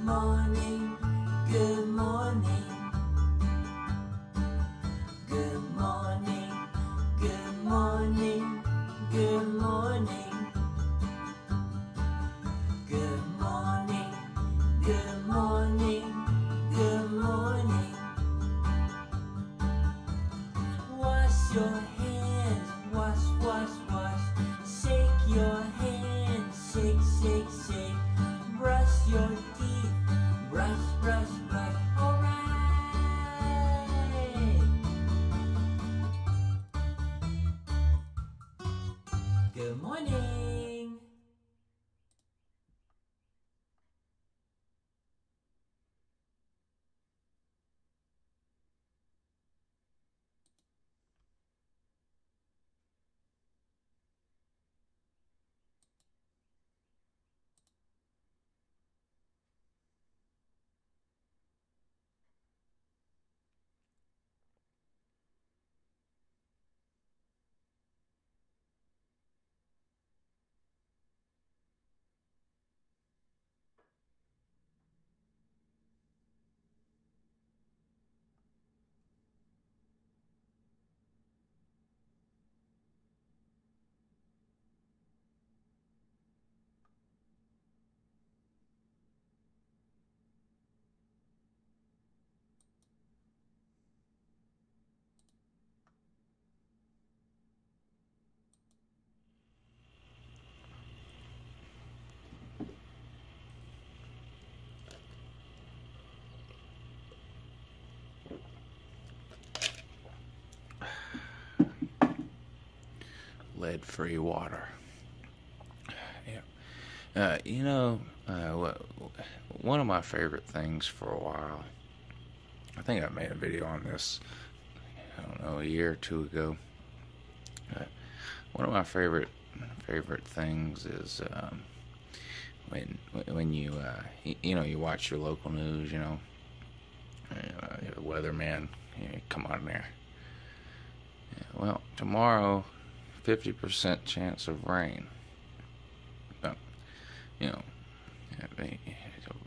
morning, good morning. Good morning, good morning, good morning. Good morning, good morning, good morning. Wash your hands, wash, wash, wash. Shake your hands, shake, shake, shake. Brush your teeth, brush, brush, brush. Alright. Good morning. Lead-free water. One of my favorite things for a while, I think I made a video on this, I don't know, a year or two ago. One of my favorite things is when you watch your local news, the weatherman, come on there. Well, tomorrow, 50% chance of rain.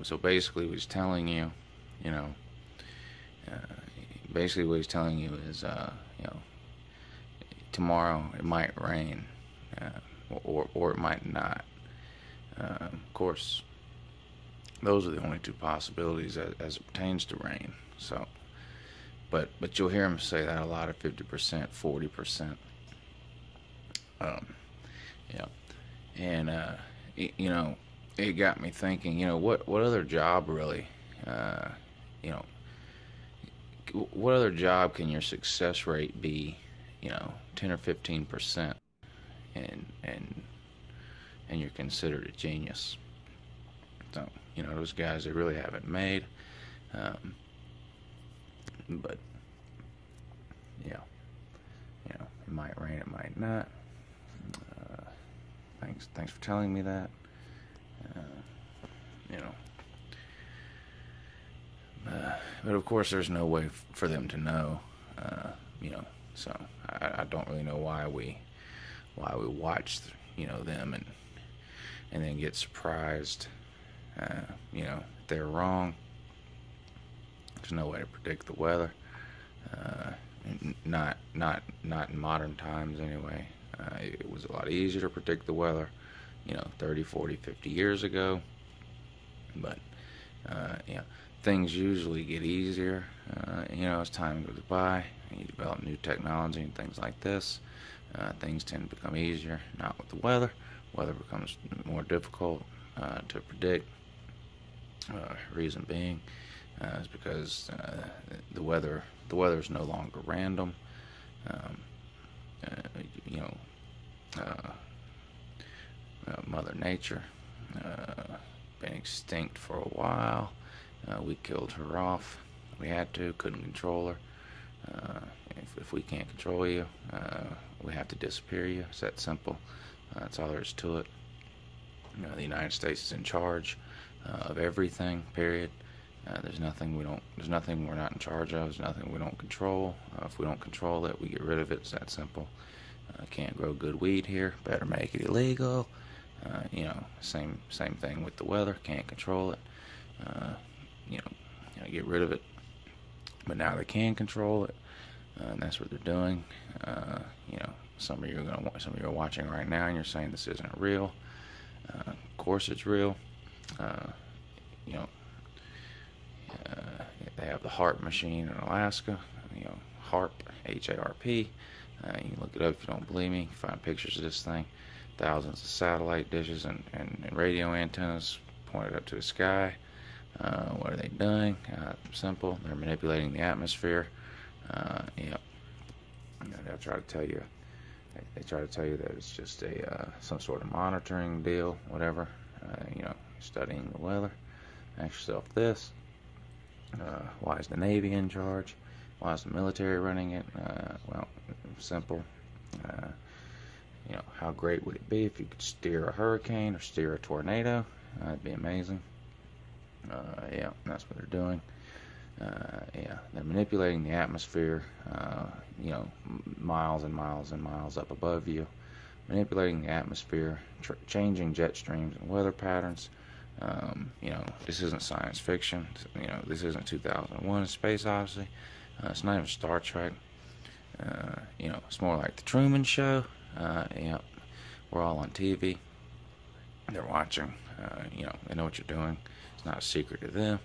So basically what he's telling you, basically what he's telling you is, tomorrow it might rain, or it might not. Of course, those are the only two possibilities as it pertains to rain. So, but you'll hear him say that a lot of 50%, 40%. And it got me thinking, what other job really, what other job can your success rate be, 10 or 15%, and you're considered a genius. So, those guys, they really have it made. But yeah, it might rain, it might not. Thanks for telling me that. But of course, there's no way for them to know. So I don't really know why we watch, them and then get surprised. They're wrong. There's no way to predict the weather. Not in modern times anyway. It was a lot easier to predict the weather, 30, 40, 50 years ago. But things usually get easier, as time goes by. You develop new technology and things like this. Things tend to become easier. Not with the weather. Weather becomes more difficult to predict. Reason being is because the weather is no longer random. Mother Nature been extinct for a while. We killed her off. We had to, couldn't control her. If we can't control you, we have to disappear you. It's that simple. That's all there is to it. The United States is in charge of everything, period. There's nothing we're not in charge of. There's nothing we don't control. If we don't control it, we get rid of it. It's that simple. Can't grow good weed here. Better make it illegal. Same thing with the weather. Can't control it. you know, get rid of it. But now they can control it, and that's what they're doing. You know, some of you are watching right now, and you're saying this isn't real. Of course, it's real. You know, they have the HARP machine in Alaska. You know, HARP, H-A-R-P. You can look it up if you don't believe me. You can find pictures of this thing. Thousands of satellite dishes and radio antennas pointed up to the sky. What are they doing? Simple. They're manipulating the atmosphere. You know, they'll try to tell you. They try to tell you that it's just some sort of monitoring deal, whatever. You know, studying the weather. Ask yourself this: why is the Navy in charge? Why is the military running it? Well, simple. You know, how great would it be if you could steer a hurricane or steer a tornado? That'd be amazing. Yeah, that's what they're doing. Yeah, they're manipulating the atmosphere, you know, miles and miles and miles up above you, manipulating the atmosphere, changing jet streams and weather patterns. You know, this isn't science fiction. You know, this isn't 2001: A Space Odyssey. It's not even Star Trek. You know, it's more like the Truman Show. Yeah, we're all on TV. They're watching. You know, they know what you're doing. It's not a secret to them.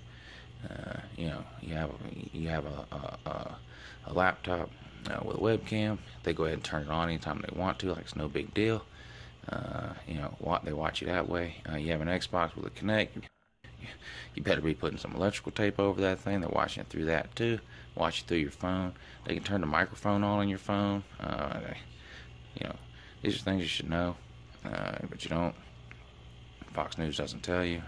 You know, you have a laptop with a webcam. They go ahead and turn it on anytime they want to, like it's no big deal. You know, they watch you that way. You have an Xbox with a Kinect. You better be putting some electrical tape over that thing. They're watching it through that too. Watch it through your phone. They can turn the microphone on your phone. You know, these are things you should know, but you don't. Fox News doesn't tell you.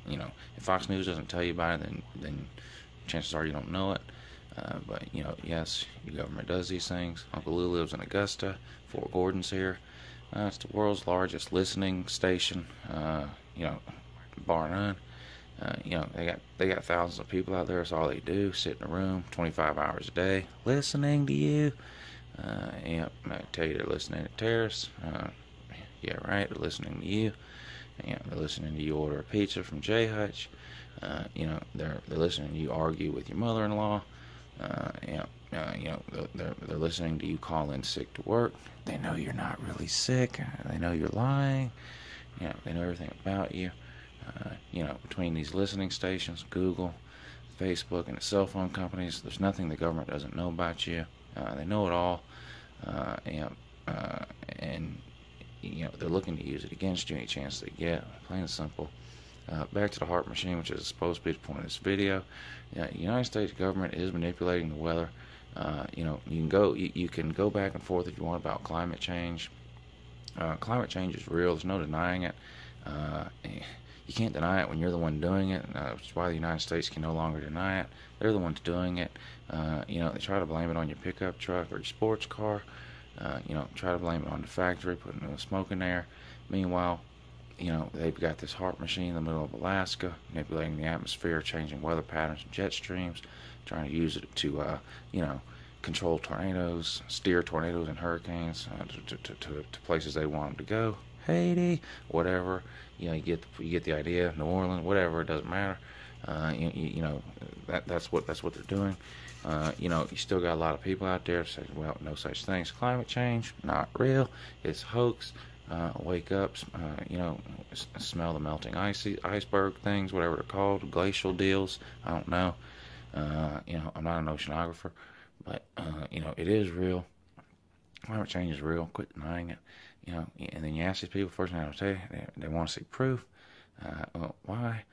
You know, if Fox News doesn't tell you about it, then chances are you don't know it. But you know, yes, your government does these things. Uncle Lou lives in Augusta. Fort Gordon's here. It's the world's largest listening station. You know, bar none. You know, they got thousands of people out there. That's all they do. Sit in a room 25 hours a day listening to you. Yeah, I tell you they're listening to terrorists. Yeah, right. They're listening to you. You know, they're listening to you order a pizza from J Hutch. You know, they're listening to you argue with your mother-in-law. You know, they're listening to you call in sick to work. They know you're not really sick. They know you're lying. You know, they know everything about you. You know, between these listening stations, Google, Facebook, and the cell phone companies, there's nothing the government doesn't know about you. They know it all. You know, and you know, they're looking to use it against you any chance they get. Plain and simple. Back to the HARP machine, which is supposed to be the point of this video. The United States government is manipulating the weather. You know, you can go back and forth if you want about climate change. Climate change is real. There's no denying it. You can't deny it when you're the one doing it, which is why the United States can no longer deny it. They're the ones doing it. You know, they try to blame it on your pickup truck or your sports car. You know, try to blame it on the factory, putting the smoke in there. Meanwhile, you know, they've got this HARP machine in the middle of Alaska, manipulating the atmosphere, changing weather patterns and jet streams, trying to use it to, you know, control tornadoes, steer tornadoes and hurricanes to places they want them to go. Haiti, whatever. You know, you get the idea. New Orleans, whatever. It doesn't matter. You know, that's what they're doing. You know, you still got a lot of people out there saying, well, no such thing as climate change, not real, it's a hoax. Wake up, you know, smell the melting iceberg things, whatever they're called, glacial deals, I don't know. You know, I'm not an oceanographer, but, you know, it is real. Climate change is real, quit denying it. You know, and then you ask these people, first thing I'll tell you, they want to see proof. Well, why?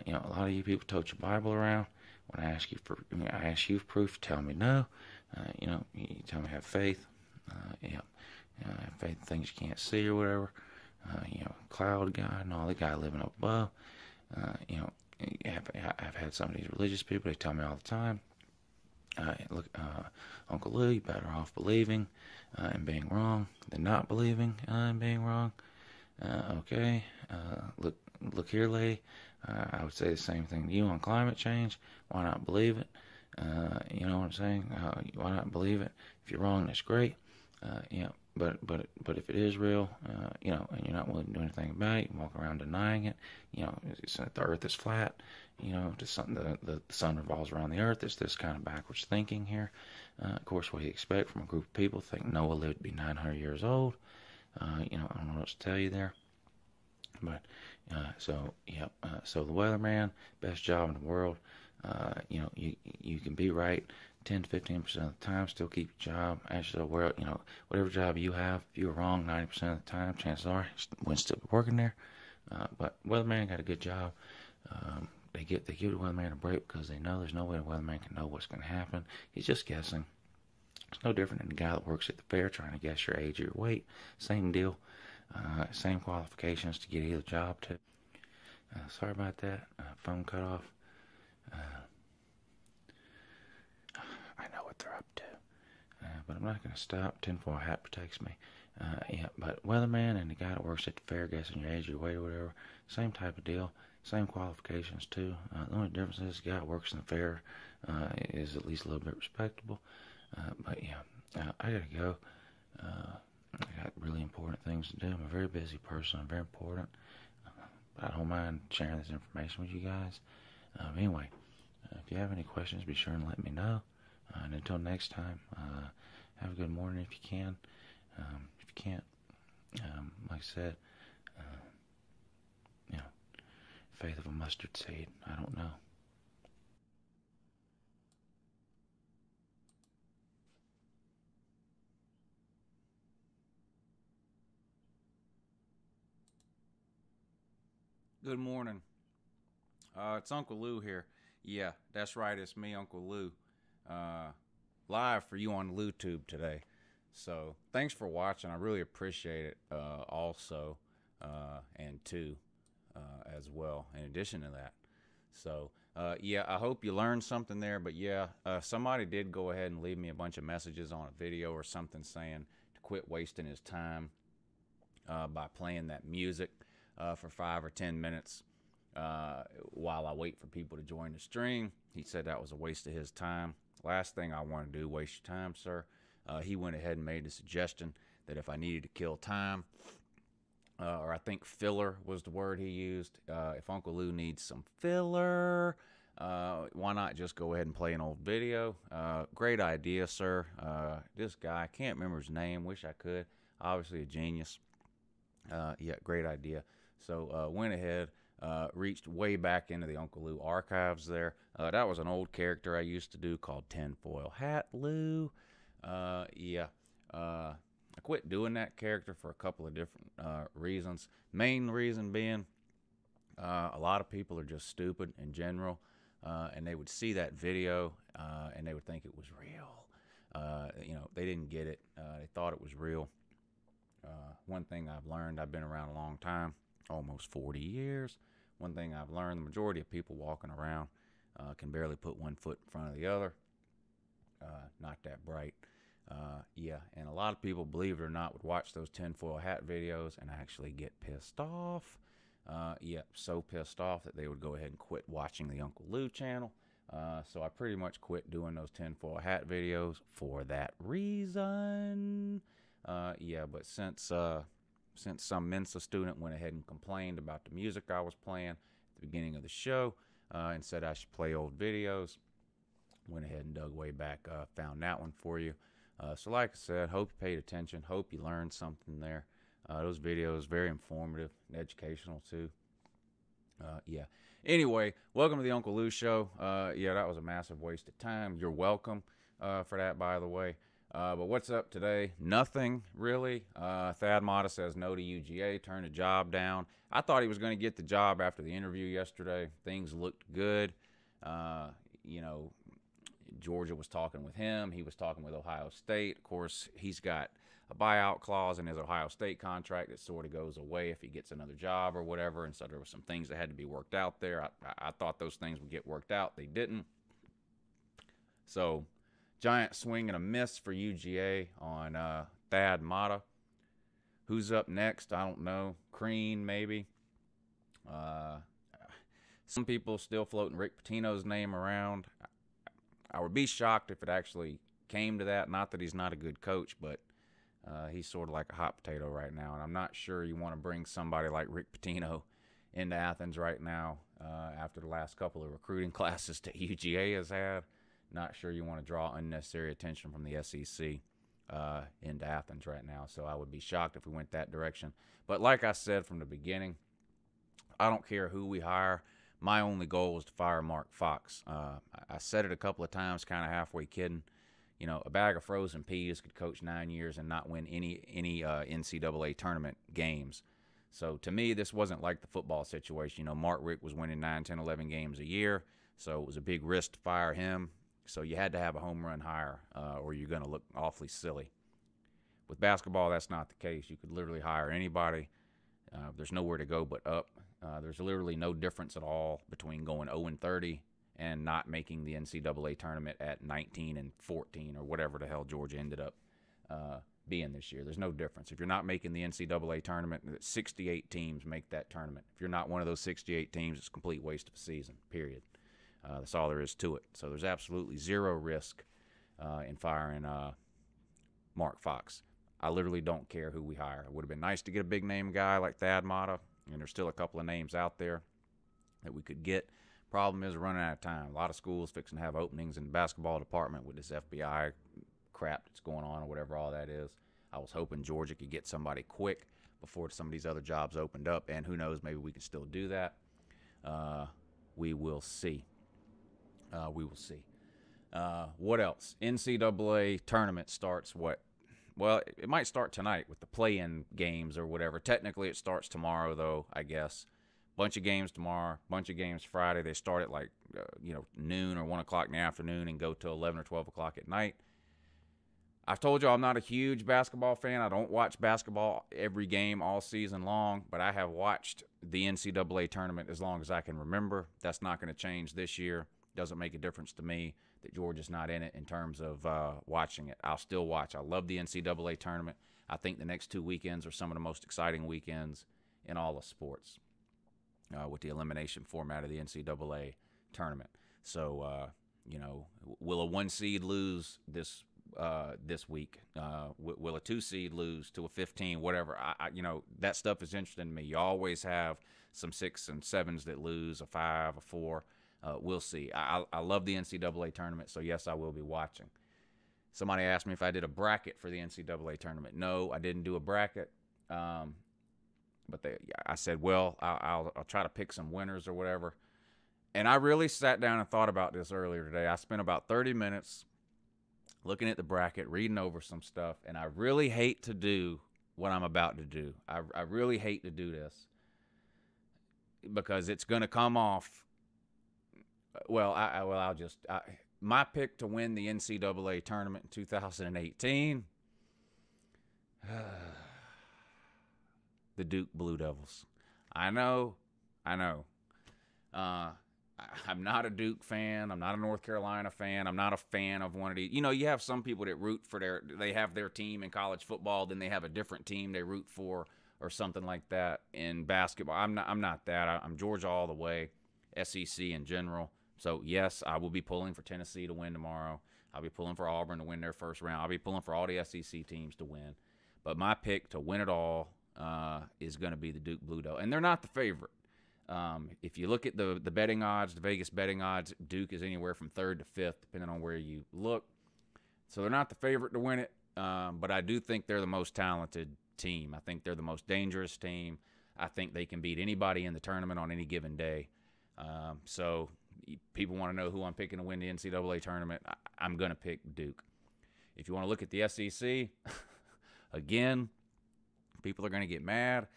You know, a lot of you people tote your Bible around. When I ask you for proof, you tell me no. You know, you tell me have faith. Yeah, have faith in things you can't see or whatever. You know, cloud guy and all the guy living up above. You know, I've had some of these religious people. They tell me all the time. Look, Uncle Lou, you're better off believing and being wrong than not believing and being wrong. Okay, look here, lady. I would say the same thing to you on climate change. Why not believe it? You know what I'm saying? Why not believe it? If you're wrong, that's great. You know, but if it is real, you know, and you're not willing to do anything about it, you walk around denying it. You know, it's that the Earth is flat. You know, the sun revolves around the Earth. It's this kind of backwards thinking here. Of course, what do you expect from a group of people think Noah lived to be 900 years old? You know, I don't know what to tell you there. But so yeah, so the weatherman, best job in the world. You know, you can be right 10 to 15% of the time, still keep your job. Actually, well, you know, whatever job you have, if you're wrong 90% of the time, chances are you wouldn't still be working there. But weatherman got a good job. They give the weatherman a break because they know there's no way the weatherman can know what's going to happen. He's just guessing. It's no different than the guy that works at the fair trying to guess your age or your weight. Same deal. Same qualifications to get either job too. Sorry about that. Phone cut off. I know what they're up to. But I'm not going to stop. Tinfoil hat protects me. Yeah, but weatherman and the guy that works at the fair guessing your age, your weight, or whatever, same type of deal. Same qualifications too. The only difference is the guy that works in the fair is at least a little bit respectable. But yeah, I gotta go. I got really important things to do. I'm a very busy person. I'm very important. But I don't mind sharing this information with you guys. Anyway, if you have any questions, be sure and let me know. And until next time, have a good morning if you can. If you can't, like I said, you know, faith of a mustard seed. I don't know. Good morning. It's Uncle Lou here. Yeah, that's right. It's me, Uncle Lou. Live for you on LouTube today. So thanks for watching. I really appreciate it. Also, and too, as well. In addition to that. So yeah, I hope you learned something there. But yeah, somebody did go ahead and leave me a bunch of messages on a video or something saying to quit wasting his time by playing that music for 5 or 10 minutes while I wait for people to join the stream. He said that was a waste of his time. Last thing I want to do, waste your time, sir. He went ahead and made the suggestion that if I needed to kill time, or I think filler was the word he used, if Uncle Lou needs some filler, why not just go ahead and play an old video? Great idea, sir. This guy, I can't remember his name, wish I could. Obviously a genius. Yeah, great idea. So went ahead, reached way back into the Uncle Lou archives there. That was an old character I used to do called Tinfoil Hat Lou. Yeah, I quit doing that character for a couple of different reasons. Main reason being a lot of people are just stupid in general, and they would see that video and they would think it was real. You know, they didn't get it. They thought it was real. One thing I've learned, I've been around a long time, almost 40 years. One thing I've learned, the majority of people walking around can barely put one foot in front of the other. Not that bright. Yeah, and a lot of people, believe it or not, would watch those tinfoil hat videos and actually get pissed off. Yeah, so pissed off that they would go ahead and quit watching the Uncle Lou channel. So I pretty much quit doing those tinfoil hat videos for that reason. Yeah, but since some Mensa student went ahead and complained about the music I was playing at the beginning of the show and said I should play old videos, went ahead and dug way back, found that one for you. So like I said, hope you paid attention, hope you learned something there. Those videos, very informative and educational too. Yeah. Anyway, welcome to the Uncle Lou Show. Yeah, that was a massive waste of time. You're welcome for that, by the way. But what's up today? Nothing, really. Thad Mata says no to UGA, turned the job down. I thought he was going to get the job after the interview yesterday. Things looked good. You know, Georgia was talking with him. He was talking with Ohio State. Of course, he's got a buyout clause in his Ohio State contract that sort of goes away if he gets another job or whatever. And so there were some things that had to be worked out there. I thought those things would get worked out. They didn't. So giant swing and a miss for UGA on Thad Mata. Who's up next? I don't know. Crean, maybe. Some people still floating Rick Pitino's name around. I would be shocked if it actually came to that. Not that he's not a good coach, but He's sort of like a hot potato right now, and I'm not sure you want to bring somebody like Rick Pitino into Athens right now after the last couple of recruiting classes that UGA has had. Not sure you want to draw unnecessary attention from the SEC into Athens right now, so I would be shocked if we went that direction. But like I said from the beginning, I don't care who we hire. My only goal was to fire Mark Fox. I said it a couple of times, kind of halfway kidding. You know, a bag of frozen peas could coach 9 years and not win any NCAA tournament games. So to me, this wasn't like the football situation. You know, Mark Richt was winning 9, 10, 11 games a year, so it was a big risk to fire him. So you had to have a home run hire, or you're going to look awfully silly. With basketball, that's not the case. You could literally hire anybody. There's nowhere to go but up. There's literally no difference at all between going 0-30 and not making the NCAA tournament at 19-14 or whatever the hell Georgia ended up being this year. There's no difference. If you're not making the NCAA tournament, 68 teams make that tournament. If you're not one of those 68 teams, it's a complete waste of a season, period. That's all there is to it. So there's absolutely zero risk in firing Mark Fox. I literally don't care who we hire. It would have been nice to get a big-name guy like Thad Matta, and there's still a couple of names out there that we could get. Problem is, we're running out of time. A lot of schools fixing to have openings in the basketball department with this FBI crap that's going on or whatever all that is. I was hoping Georgia could get somebody quick before some of these other jobs opened up, and who knows, maybe we can still do that. We will see. We will see. What else? NCAA tournament starts what? Well, it might start tonight with the play-in games or whatever. Technically, it starts tomorrow, though, I guess. Bunch of games tomorrow, bunch of games Friday. They start at like, noon or 1 o'clock in the afternoon and go till 11 or 12 o'clock at night. I've told you I'm not a huge basketball fan. I don't watch basketball every game all season long, but I have watched the NCAA tournament as long as I can remember. That's not going to change this year. Doesn't make a difference to me that Georgia's not in it in terms of watching it. I'll still watch. I love the NCAA tournament. I think the next 2 weekends are some of the most exciting weekends in all of sports with the elimination format of the NCAA tournament. So, will a 1 seed lose this week? Will a 2 seed lose to a 15? Whatever. That stuff is interesting to me. You always have some 6 and 7s that lose, a 5, a 4. We'll see. I love the NCAA tournament, so yes, I will be watching. Somebody asked me if I did a bracket for the NCAA tournament. No, I didn't do a bracket. But I said, well, I'll try to pick some winners or whatever. And I really sat down and thought about this earlier today. I spent about 30 minutes looking at the bracket, reading over some stuff, and I really hate to do what I'm about to do. I really hate to do this because it's going to come off. Well, my pick to win the NCAA tournament in 2018, the Duke Blue Devils. I know. I'm not a Duke fan. I'm not a North Carolina fan. I'm not a fan of one of these. You have some people that root for they have their team in college football, then they have a different team they root for or something like that in basketball. I'm not that. I'm Georgia all the way, SEC in general. So, yes, I will be pulling for Tennessee to win tomorrow. I'll be pulling for Auburn to win their first round. I'll be pulling for all the SEC teams to win. But my pick to win it all is going to be the Duke Blue Devils. And they're not the favorite. If you look at the betting odds, the Vegas betting odds, Duke is anywhere from 3rd to 5th, depending on where you look. So they're not the favorite to win it, but I do think they're the most talented team. I think they're the most dangerous team. I think they can beat anybody in the tournament on any given day. So people want to know who I'm picking to win the NCAA tournament. I'm going to pick Duke. If you want to look at the SEC, again, people are going to get mad.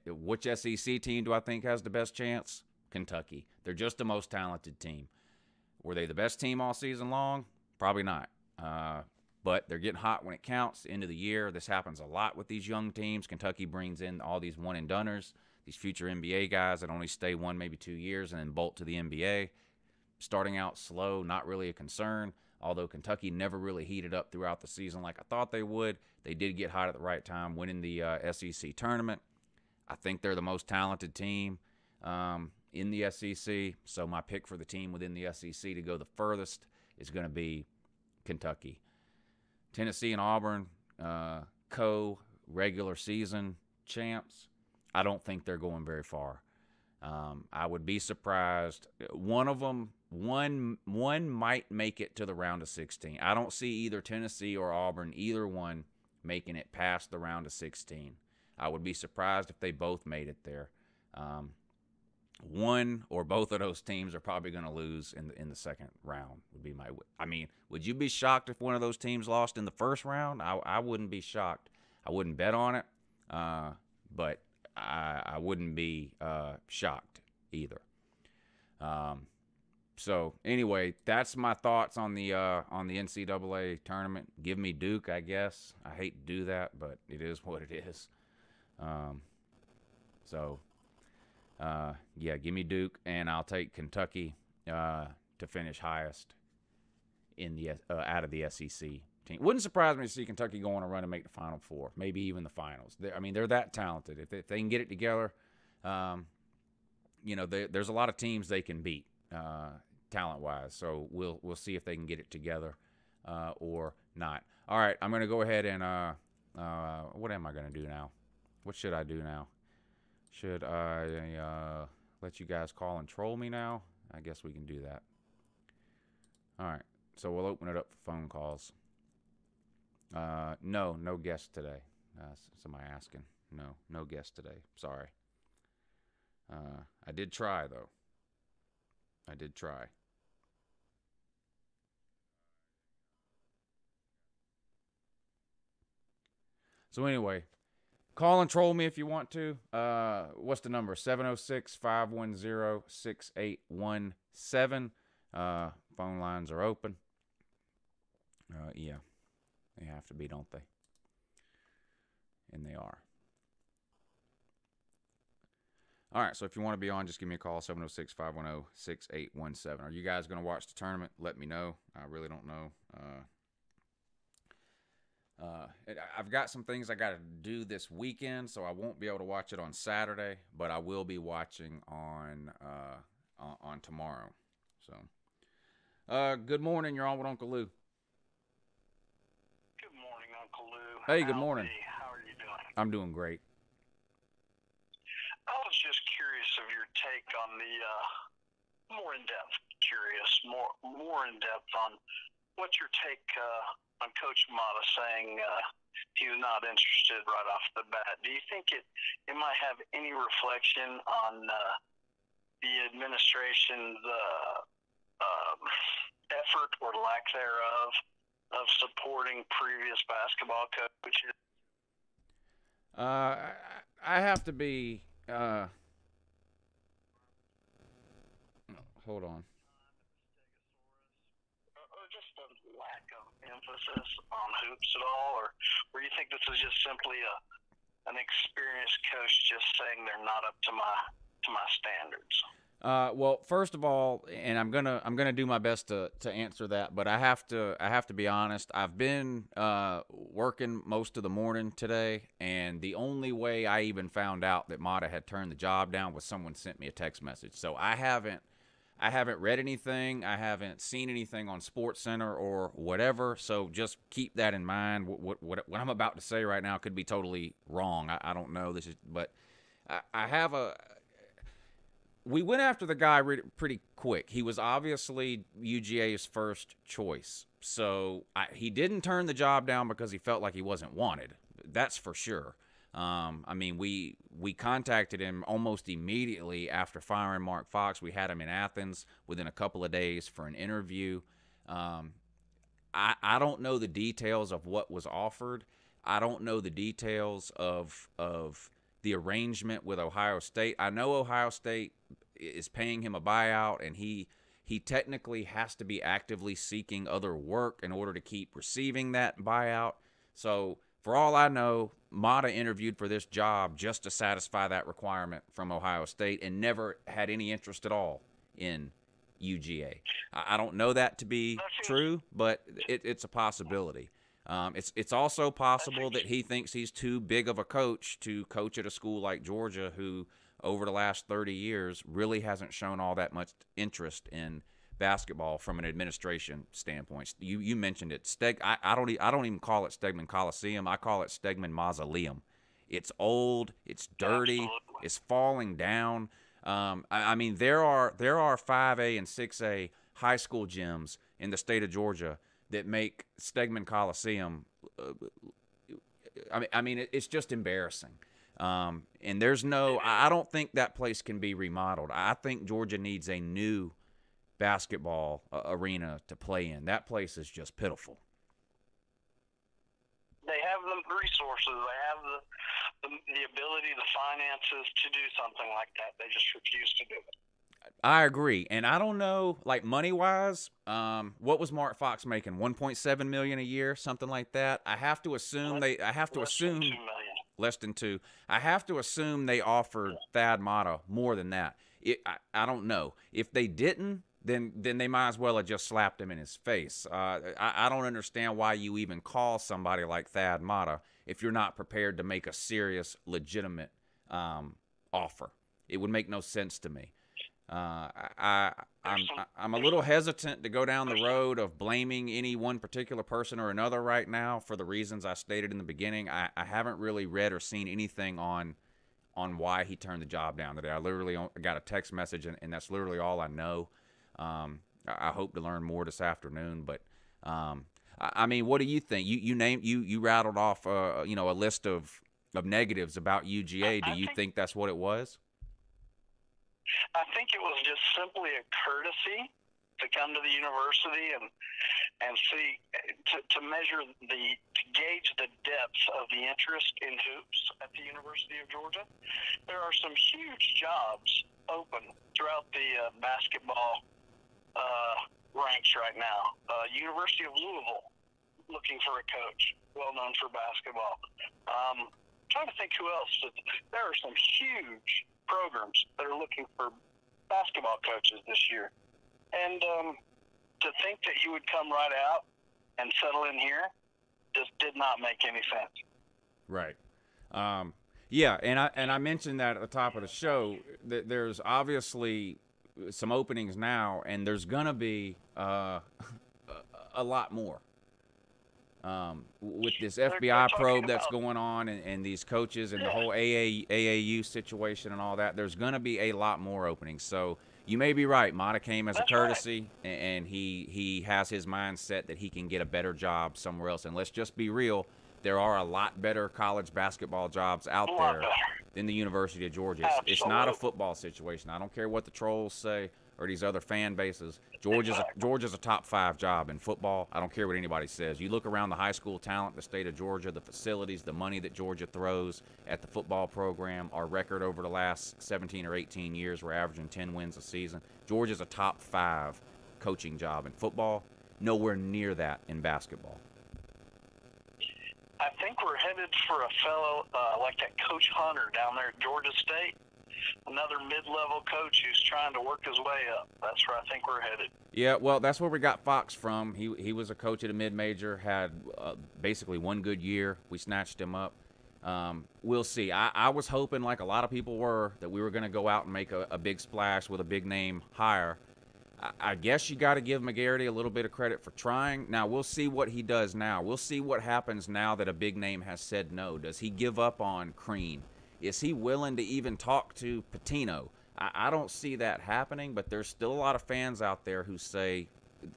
Which SEC team do I think has the best chance? Kentucky. They're just the most talented team. Were they the best team all season long? Probably not. But they're getting hot when it counts. End of the year, this happens a lot with these young teams. Kentucky brings in all these one-and-doners, these future NBA guys that only stay 1, maybe 2 years and then bolt to the NBA. Starting out slow, not really a concern. Although Kentucky never really heated up throughout the season like I thought they would. They did get hot at the right time, winning the SEC tournament. I think they're the most talented team in the SEC. So my pick for the team within the SEC to go the furthest is going to be Kentucky. Tennessee and Auburn, regular season champs, I don't think they're going very far. I would be surprised. One might make it to the round of 16. I don't see either Tennessee or Auburn, either one, making it past the round of 16. I would be surprised if they both made it there. One or both of those teams are probably going to lose in the second round. Would be would you be shocked if one of those teams lost in the first round? I wouldn't be shocked. I wouldn't bet on it, but I wouldn't be shocked either. So anyway, that's my thoughts on the NCAA tournament. Give me Duke, I guess. I hate to do that, but it is what it is. Yeah, give me Duke, and I'll take Kentucky to finish highest in the out of the SEC team. Wouldn't surprise me to see Kentucky go on a run and make the Final Four, maybe even the finals. They're that talented. If they can get it together, there's a lot of teams they can beat talent-wise. So we'll see if they can get it together or not. All right, I'm going to go ahead and what am I going to do now? What should I do now? Should I let you guys call and troll me now? I guess we can do that. All right, so we'll open it up for phone calls. No guests today. Somebody asking. No guests today. Sorry. I did try, though. I did try. So anyway, call and troll me if you want to. What's the number? 706-510-6817. Phone lines are open. Yeah. They have to be, don't they? And they are. All right, so if you want to be on, just give me a call, 706-510-6817. Are you guys going to watch the tournament? Let me know. I really don't know. I've got some things I got to do this weekend, so I won't be able to watch it on Saturday, but I will be watching on tomorrow. So, good morning. You're on with Uncle Lou. Good morning, Uncle Lou. Hey, good morning. How are you doing? I'm doing great. I was just curious of your take on the more in depth on what's your take on Coach Mata saying he was not interested right off the bat. Do you think it might have any reflection on the administration's effort or lack thereof of supporting previous basketball coaches? I have to be. Hold on. Or just a lack of emphasis on hoops at all, or you think this is just simply an experienced coach just saying they're not up to my standards? Well, first of all, and I'm gonna do my best to answer that, but I have to be honest. I've been working most of the morning today, and the only way I even found out that Mata had turned the job down was someone sent me a text message. So I haven't read anything. I haven't seen anything on SportsCenter or whatever. So just keep that in mind. What I'm about to say right now could be totally wrong. I don't know. But I have a. We went after the guy pretty quick. He was obviously UGA's first choice. So he didn't turn the job down because he felt like he wasn't wanted. That's for sure. We contacted him almost immediately after firing Mark Fox. We had him in Athens within a couple of days for an interview. I don't know the details of what was offered. I don't know the details of the arrangement with Ohio State. I know Ohio State is paying him a buyout, and he technically has to be actively seeking other work in order to keep receiving that buyout. So for all I know, Mata interviewed for this job just to satisfy that requirement from Ohio State and never had any interest at all in UGA. I don't know that to be true, but it's a possibility. It's also possible that he thinks he's too big of a coach to coach at a school like Georgia, who over the last 30 years really hasn't shown all that much interest in basketball from an administration standpoint. You mentioned it. I don't even call it Stegman Coliseum. I call it Stegman Mausoleum. It's old. It's dirty. Absolutely. It's falling down. I mean, there are 5A and 6A high school gyms in the state of Georgia that make Stegman Coliseum. I mean, it's just embarrassing. And there's no. I don't think that place can be remodeled. I think Georgia needs a new basketball arena to play in. That place is just pitiful. They have the resources. They have the ability, the finances to do something like that. They just refuse to do it. I agree, and I don't know, like money-wise, what was Mark Fox making? $1.7 million a year, something like that. I have to assume less than $2 million. I have to assume they offered Thad Matta more than that. I don't know. If they didn't, then they might as well have just slapped him in his face. I don't understand why you even call somebody like Thad Matta if you're not prepared to make a serious, legitimate offer. It would make no sense to me. I'm a little hesitant to go down the road of blaming any one particular person or another right now for the reasons I stated in the beginning. I haven't really read or seen anything on why he turned the job down today. I literally got a text message, and that's literally all I know. I hope to learn more this afternoon, but I mean, what do you think? You rattled off a list of negatives about UGA. Do you think that's what it was? I think it was just simply a courtesy to come to the university and see to measure to gauge the depth of the interest in hoops at the University of Georgia. There are some huge jobs open throughout the basketball ranks right now. University of Louisville looking for a coach, well known for basketball. Trying to think who else. There are some huge programs that are looking for basketball coaches this year. And to think that you would come right out and settle in here just did not make any sense. Right. Yeah, and I mentioned that at the top of the show, that there's obviously some openings now, and there's going to be a lot more. With this FBI probe that's going on and these coaches and the whole AAU situation and all that, there's going to be a lot more openings. So you may be right. Matta came as a courtesy, and he has his mindset that he can get a better job somewhere else. And let's just be real, there are a lot better college basketball jobs out there than the University of Georgia. It's not a football situation. I don't care what the trolls say or these other fan bases. Georgia's a top 5 job in football. I don't care what anybody says. You look around the high school talent, the state of Georgia, the facilities, the money that Georgia throws at the football program, our record over the last 17 or 18 years, we're averaging 10 wins a season. Georgia's a top 5 coaching job in football, nowhere near that in basketball. I think we're headed for a fellow like that Coach Hunter down there at Georgia State. Another mid-level coach who's trying to work his way up. That's where I think we're headed. Yeah, well, that's where we got Fox from. He was a coach at a mid-major, had basically one good year. We snatched him up. We'll see. I was hoping, like a lot of people were, that we were going to go out and make a big splash with a big-name hire. I guess you got to give McGarity a little bit of credit for trying. Now, we'll see what he does now. We'll see what happens now that a big name has said no. Does he give up on Crean? Is he willing to even talk to Pitino? I don't see that happening, but there's still a lot of fans out there who say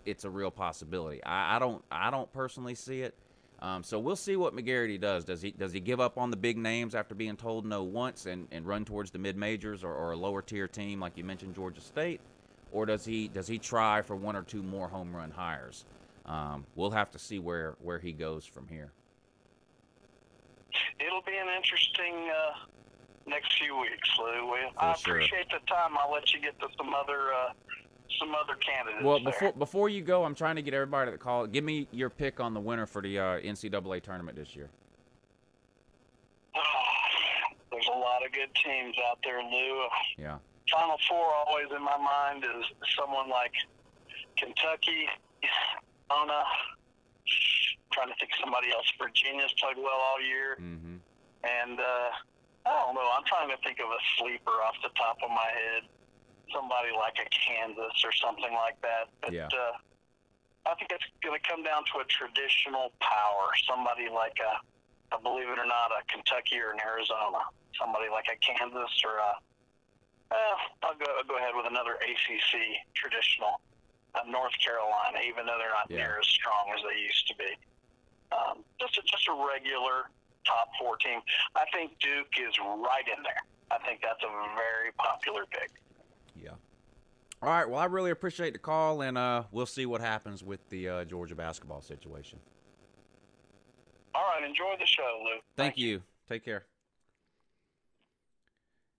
it's a real possibility. I don't personally see it. So we'll see what McGarity does. Does he give up on the big names after being told no once and run towards the mid-majors or a lower-tier team like you mentioned, Georgia State? Or does he try for 1 or 2 more home run hires? We'll have to see where he goes from here. It'll be an interesting next few weeks, Lou. I appreciate the time. I'll let you get to some other candidates. Well, before you go, I'm trying to get everybody to call. Give me your pick on the winner for the NCAA tournament this year. There's a lot of good teams out there, Lou. Yeah. Final Four always in my mind is someone like Kentucky, Arizona. Trying to think of somebody else. Virginia's played well all year. Mm-hmm. And I don't know. I'm trying to think of a sleeper off the top of my head. somebody like a Kansas or something like that. But, Yeah. I think it's going to come down to a traditional power, somebody like believe it or not, a Kentucky or an Arizona, somebody like a Kansas or I'll go ahead with another ACC traditional, North Carolina, even though they're not near as strong as they used to be. Just a regular top 4 team. I think Duke is right in there. I think that's a very popular pick. Yeah. All right. Well, I really appreciate the call, and we'll see what happens with the Georgia basketball situation. All right. Enjoy the show, Lou. Thank you. Take care.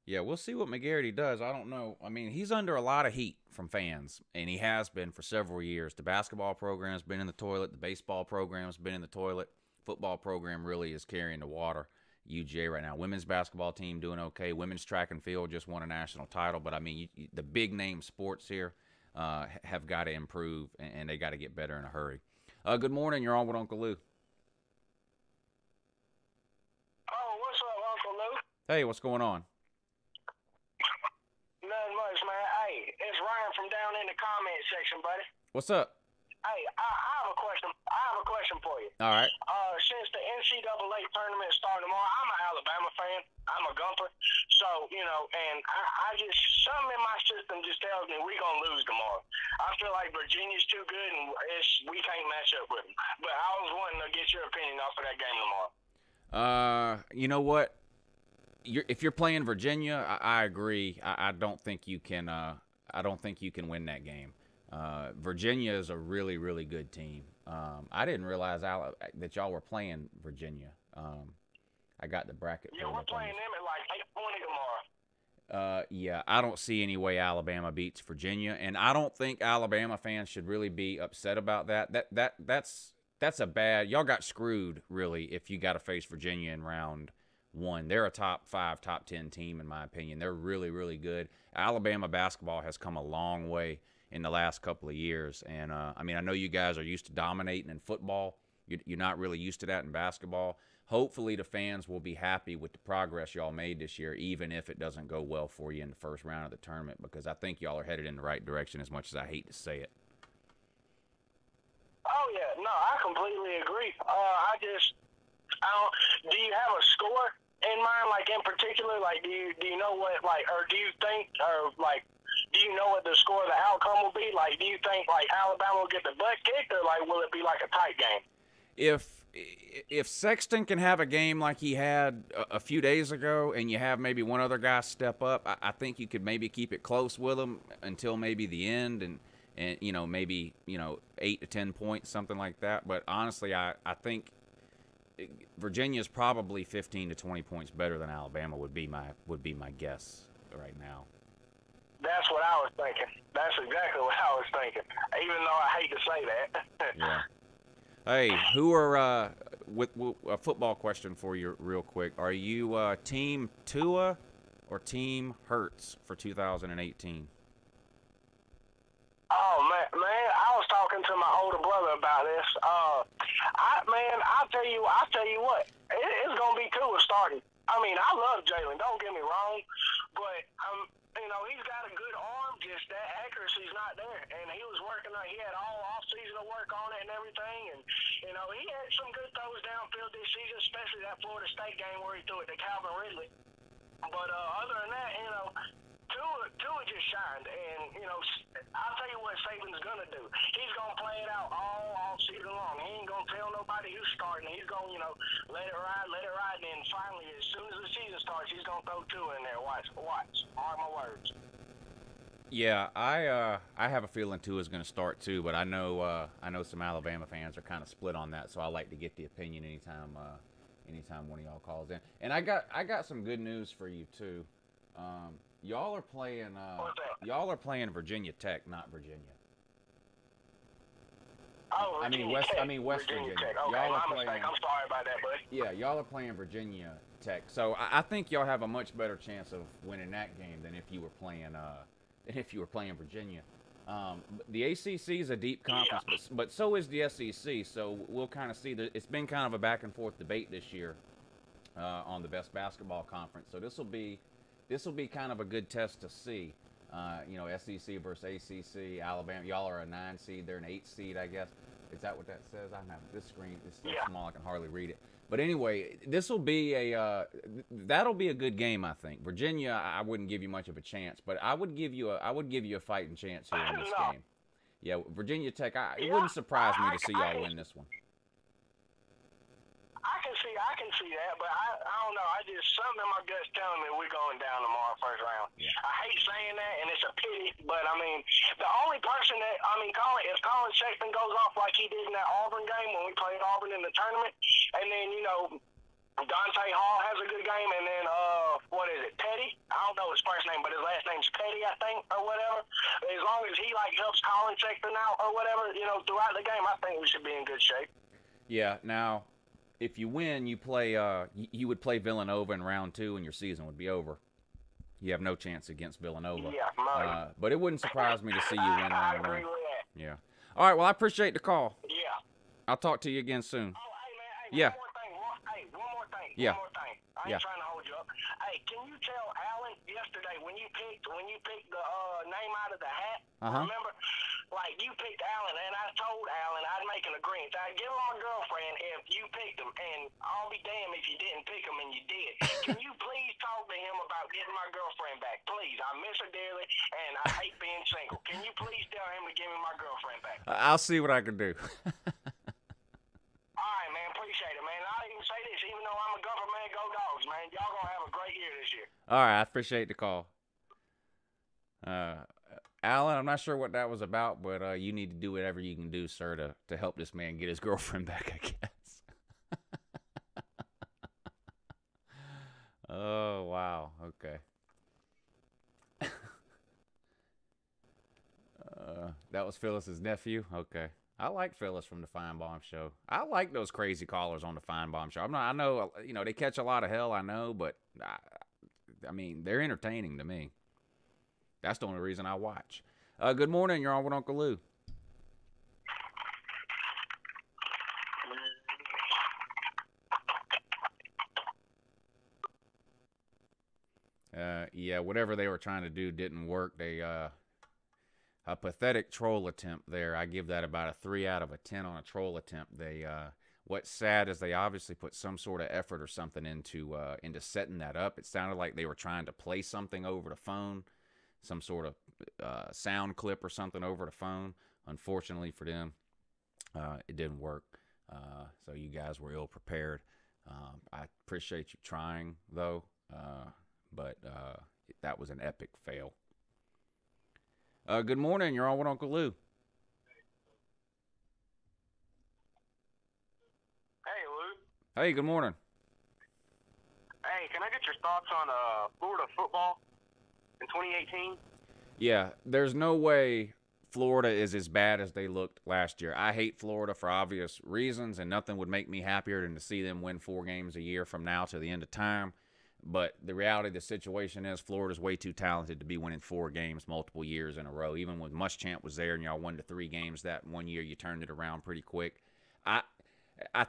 Yeah, we'll see what McGarity does. I don't know. I mean, he's under a lot of heat from fans, and he has been for several years. The basketball program's been in the toilet. The baseball program's been in the toilet. Football program really is carrying the water. UGA right now. Women's basketball team doing okay. Women's track and field just won a national title. But, I mean, the big-name sports here have got to improve, and they got to get better in a hurry. Good morning. You're on with Uncle Lou. Oh, what's up, Uncle Lou? Hey, what's going on? Nothing much, man. Hey, it's Ryan from down in the comment section, buddy. What's up? Hey, I have a question. I have a question for you. All right. Since the NCAA tournament is starting tomorrow, I'm an Alabama fan. I'm a Gumper. So, and I just, something in my system just tells me we're going to lose tomorrow. I feel like Virginia's too good and we can't match up with them. But I was wanting to get your opinion off of that game tomorrow. You know what? If you're playing Virginia, I agree. I don't think you can. I don't think you can win that game. Virginia is a really, really good team. I didn't realize that y'all were playing Virginia. I got the bracket. Yeah, we're playing them at like 8:20 tomorrow. Yeah, I don't see any way Alabama beats Virginia, and I don't think Alabama fans should really be upset about that. That's a bad. Y'all got screwed really if you got to face Virginia in round 1. They're a top 5, top 10 team in my opinion. They're really, really good. Alabama basketball has come a long way in the last couple of years, and I mean, I know you guys are used to dominating in football. You're not really used to that in basketball. Hopefully the fans will be happy with the progress y'all made this year, even if it doesn't go well for you in the first round of the tournament, because I think y'all are headed in the right direction, as much as I hate to say it. Oh, yeah. No, I completely agree. Do you have a score in mind, like in particular? Like, do you know what, like, or do you think, or like, do you know what the score of the outcome will be? Like, do you think, like, Alabama will get the butt kicked, or, like, will it be, like, a tight game? If Sexton can have a game like he had a few days ago, and you have maybe one other guy step up, I think you could maybe keep it close with him until maybe the end, and maybe 8 to 10 points, something like that. But honestly, I think Virginia's probably 15 to 20 points better than Alabama would be my guess right now. That's what I was thinking. That's exactly what I was thinking, even though I hate to say that. Yeah. Hey, who are with a football question for you real quick. Are you Team Tua or Team Hurts for 2018? Oh man, I was talking to my older brother about this. I'll tell you what, it's gonna be Tua starting. I mean, I love Jalen. Don't get me wrong, but he's got a good arm. Just that accuracy's not there, and he was working on. He had all off season to work on it and everything, and he had some good throws downfield this season, especially that Florida State game where he threw it to Calvin Ridley. But other than that, Tua just shined, and I'll tell you what Saban's gonna do. He's gonna play it out all season long. He ain't gonna tell nobody who's starting. He's gonna let it ride, and then finally, as soon as the season starts, he's gonna throw Tua in there. Watch, mark my words. Yeah, I have a feeling Tua's going to start too, but I know some Alabama fans are kind of split on that, so I like to get the opinion anytime one of y'all calls in. And I got some good news for you too. Y'all are playing Virginia Tech, not Virginia. Oh, West Virginia. Tech. Okay, y'all my mistake. I'm sorry about that, buddy. Yeah, y'all are playing Virginia Tech, so I think y'all have a much better chance of winning that game than if you were playing Virginia. The ACC is a deep conference, but so is the SEC. So we'll kind of see. It's been kind of a back and forth debate this year on the best basketball conference. So this will be kind of a good test to see. You know, SEC versus ACC, Alabama. Y'all are a 9 seed. They're an 8 seed, I guess. Is that what that says? I have this screen. It's so small I can hardly read it. But anyway, this will be that'll be a good game, I think. Virginia, I wouldn't give you much of a chance, but I would give you a fighting chance here in this game. Yeah, Virginia Tech. It wouldn't surprise me to see y'all win this one. I can see that, but I don't know. Something in my gut's telling me we're going down tomorrow first round. Yeah. I hate saying that, and it's a pity, but I mean, the only person that if Colin Sexton goes off like he did in that Auburn game when we played Auburn in the tournament, and then Dante Hall has a good game, and then what is it, Petty? I don't know his first name, but his last name's Petty, I think, or whatever. As long as he helps Colin Sexton out or whatever, throughout the game, I think we should be in good shape. Yeah. Now, if you win, you play. You would play Villanova in round 2, and your season would be over. You have no chance against Villanova. Yeah, but it wouldn't surprise me to see you win I round 1. agree with that. Yeah. All right. Well, I appreciate the call. Yeah. I'll talk to you again soon. Oh, hey, man. Hey, Yeah. One more thing. Yeah. One more thing. I ain't trying to hold you up. Hey, can you tell Alan yesterday when you picked the name out of the hat? Remember, you picked Alan, and I told Alan I'd make an agreement. I'd give him my girlfriend if you picked him, and I'll be damned if you didn't pick him and you did. Can you please talk to him about getting my girlfriend back, please? I miss her dearly, and I hate being single. Can you please tell him to give me my girlfriend back? I'll see what I can do. All right, man. Appreciate it, man. I'll even say this, even though I'm a Gopher man, go Dogs, man. Y'all gonna have a great year this year. All right, I appreciate the call. Alan, I'm not sure what that was about, but you need to do whatever you can do, sir, to help this man get his girlfriend back, I guess. Oh, wow. Okay. That was Phyllis's nephew? Okay. I like Phyllis from the Feinbaum Show. I like those crazy callers on the Feinbaum Show. I know, they catch a lot of hell, I know, but I mean, they're entertaining to me. That's the only reason I watch. Good morning. You're on with Uncle Lou. Yeah, whatever they were trying to do didn't work. They a pathetic troll attempt there. I give that about a 3 out of a 10 on a troll attempt. What's sad is they obviously put some sort of effort or something into setting that up. It sounded like they were trying to play something over the phone, some sort of sound clip or something over the phone. Unfortunately for them, it didn't work. So you guys were ill prepared. I appreciate you trying, though, but that was an epic fail. Good morning. You're on with Uncle Lou. Hey, Lou. Hey, good morning. Hey, can I get your thoughts on Florida football in 2018? Yeah, there's no way Florida is as bad as they looked last year. I hate Florida for obvious reasons, and nothing would make me happier than to see them win 4 games a year from now to the end of time. But the reality of the situation is Florida's way too talented to be winning 4 games multiple years in a row. Even when Muschamp was there and y'all won to 3 games that one year, you turned it around pretty quick. I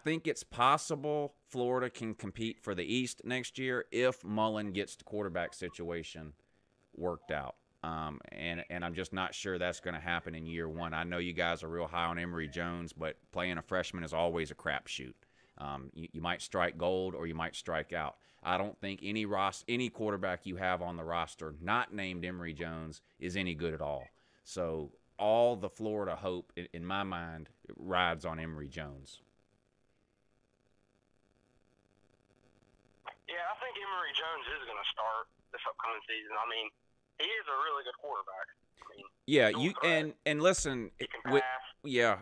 think it's possible Florida can compete for the East next year if Mullen gets the quarterback situation worked out. And I'm just not sure that's going to happen in year 1. I know you guys are real high on Emory Jones, but playing a freshman is always a crapshoot. You might strike gold or you might strike out. I don't think any quarterback you have on the roster not named Emory Jones is any good at all. So all the Florida hope, in my mind, rides on Emory Jones. Yeah, I think Emory Jones is going to start this upcoming season. I mean, he is a really good quarterback. And listen,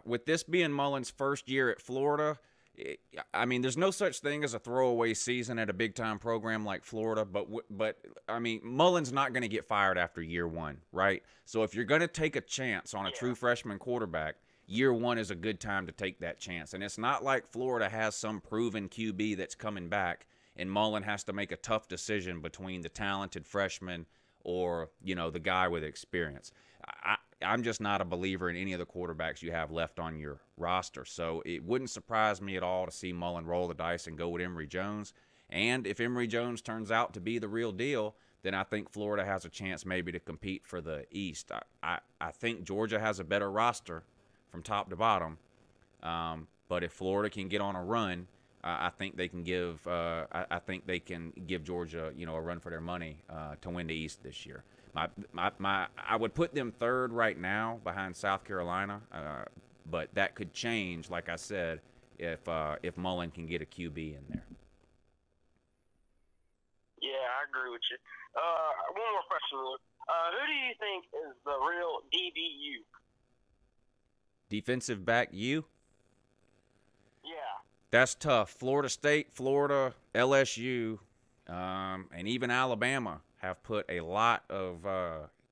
with this being Mullen's first year at Florida, I mean, there's no such thing as a throwaway season at a big-time program like Florida, but I mean, Mullen's not going to get fired after year 1, right? So if you're going to take a chance on a true freshman quarterback, year 1 is a good time to take that chance. And it's not like Florida has some proven QB that's coming back, and Mullen has to make a tough decision between the talented freshman or, the guy with experience. I'm just not a believer in any of the quarterbacks you have left on your roster. So it wouldn't surprise me at all to see Mullen roll the dice and go with Emory Jones. And if Emory Jones turns out to be the real deal, then I think Florida has a chance maybe to compete for the East. I think Georgia has a better roster from top to bottom, but if Florida can get on a run, I think they can give Georgia, a run for their money to win the East this year. I would put them third right now behind South Carolina, but that could change, like I said, if Mullen can get a QB in there. Yeah, I agree with you. One more question, Luke. Who do you think is the real DBU? Defensive back U? Yeah. That's tough. Florida State, Florida, LSU, and even Alabama have put a lot of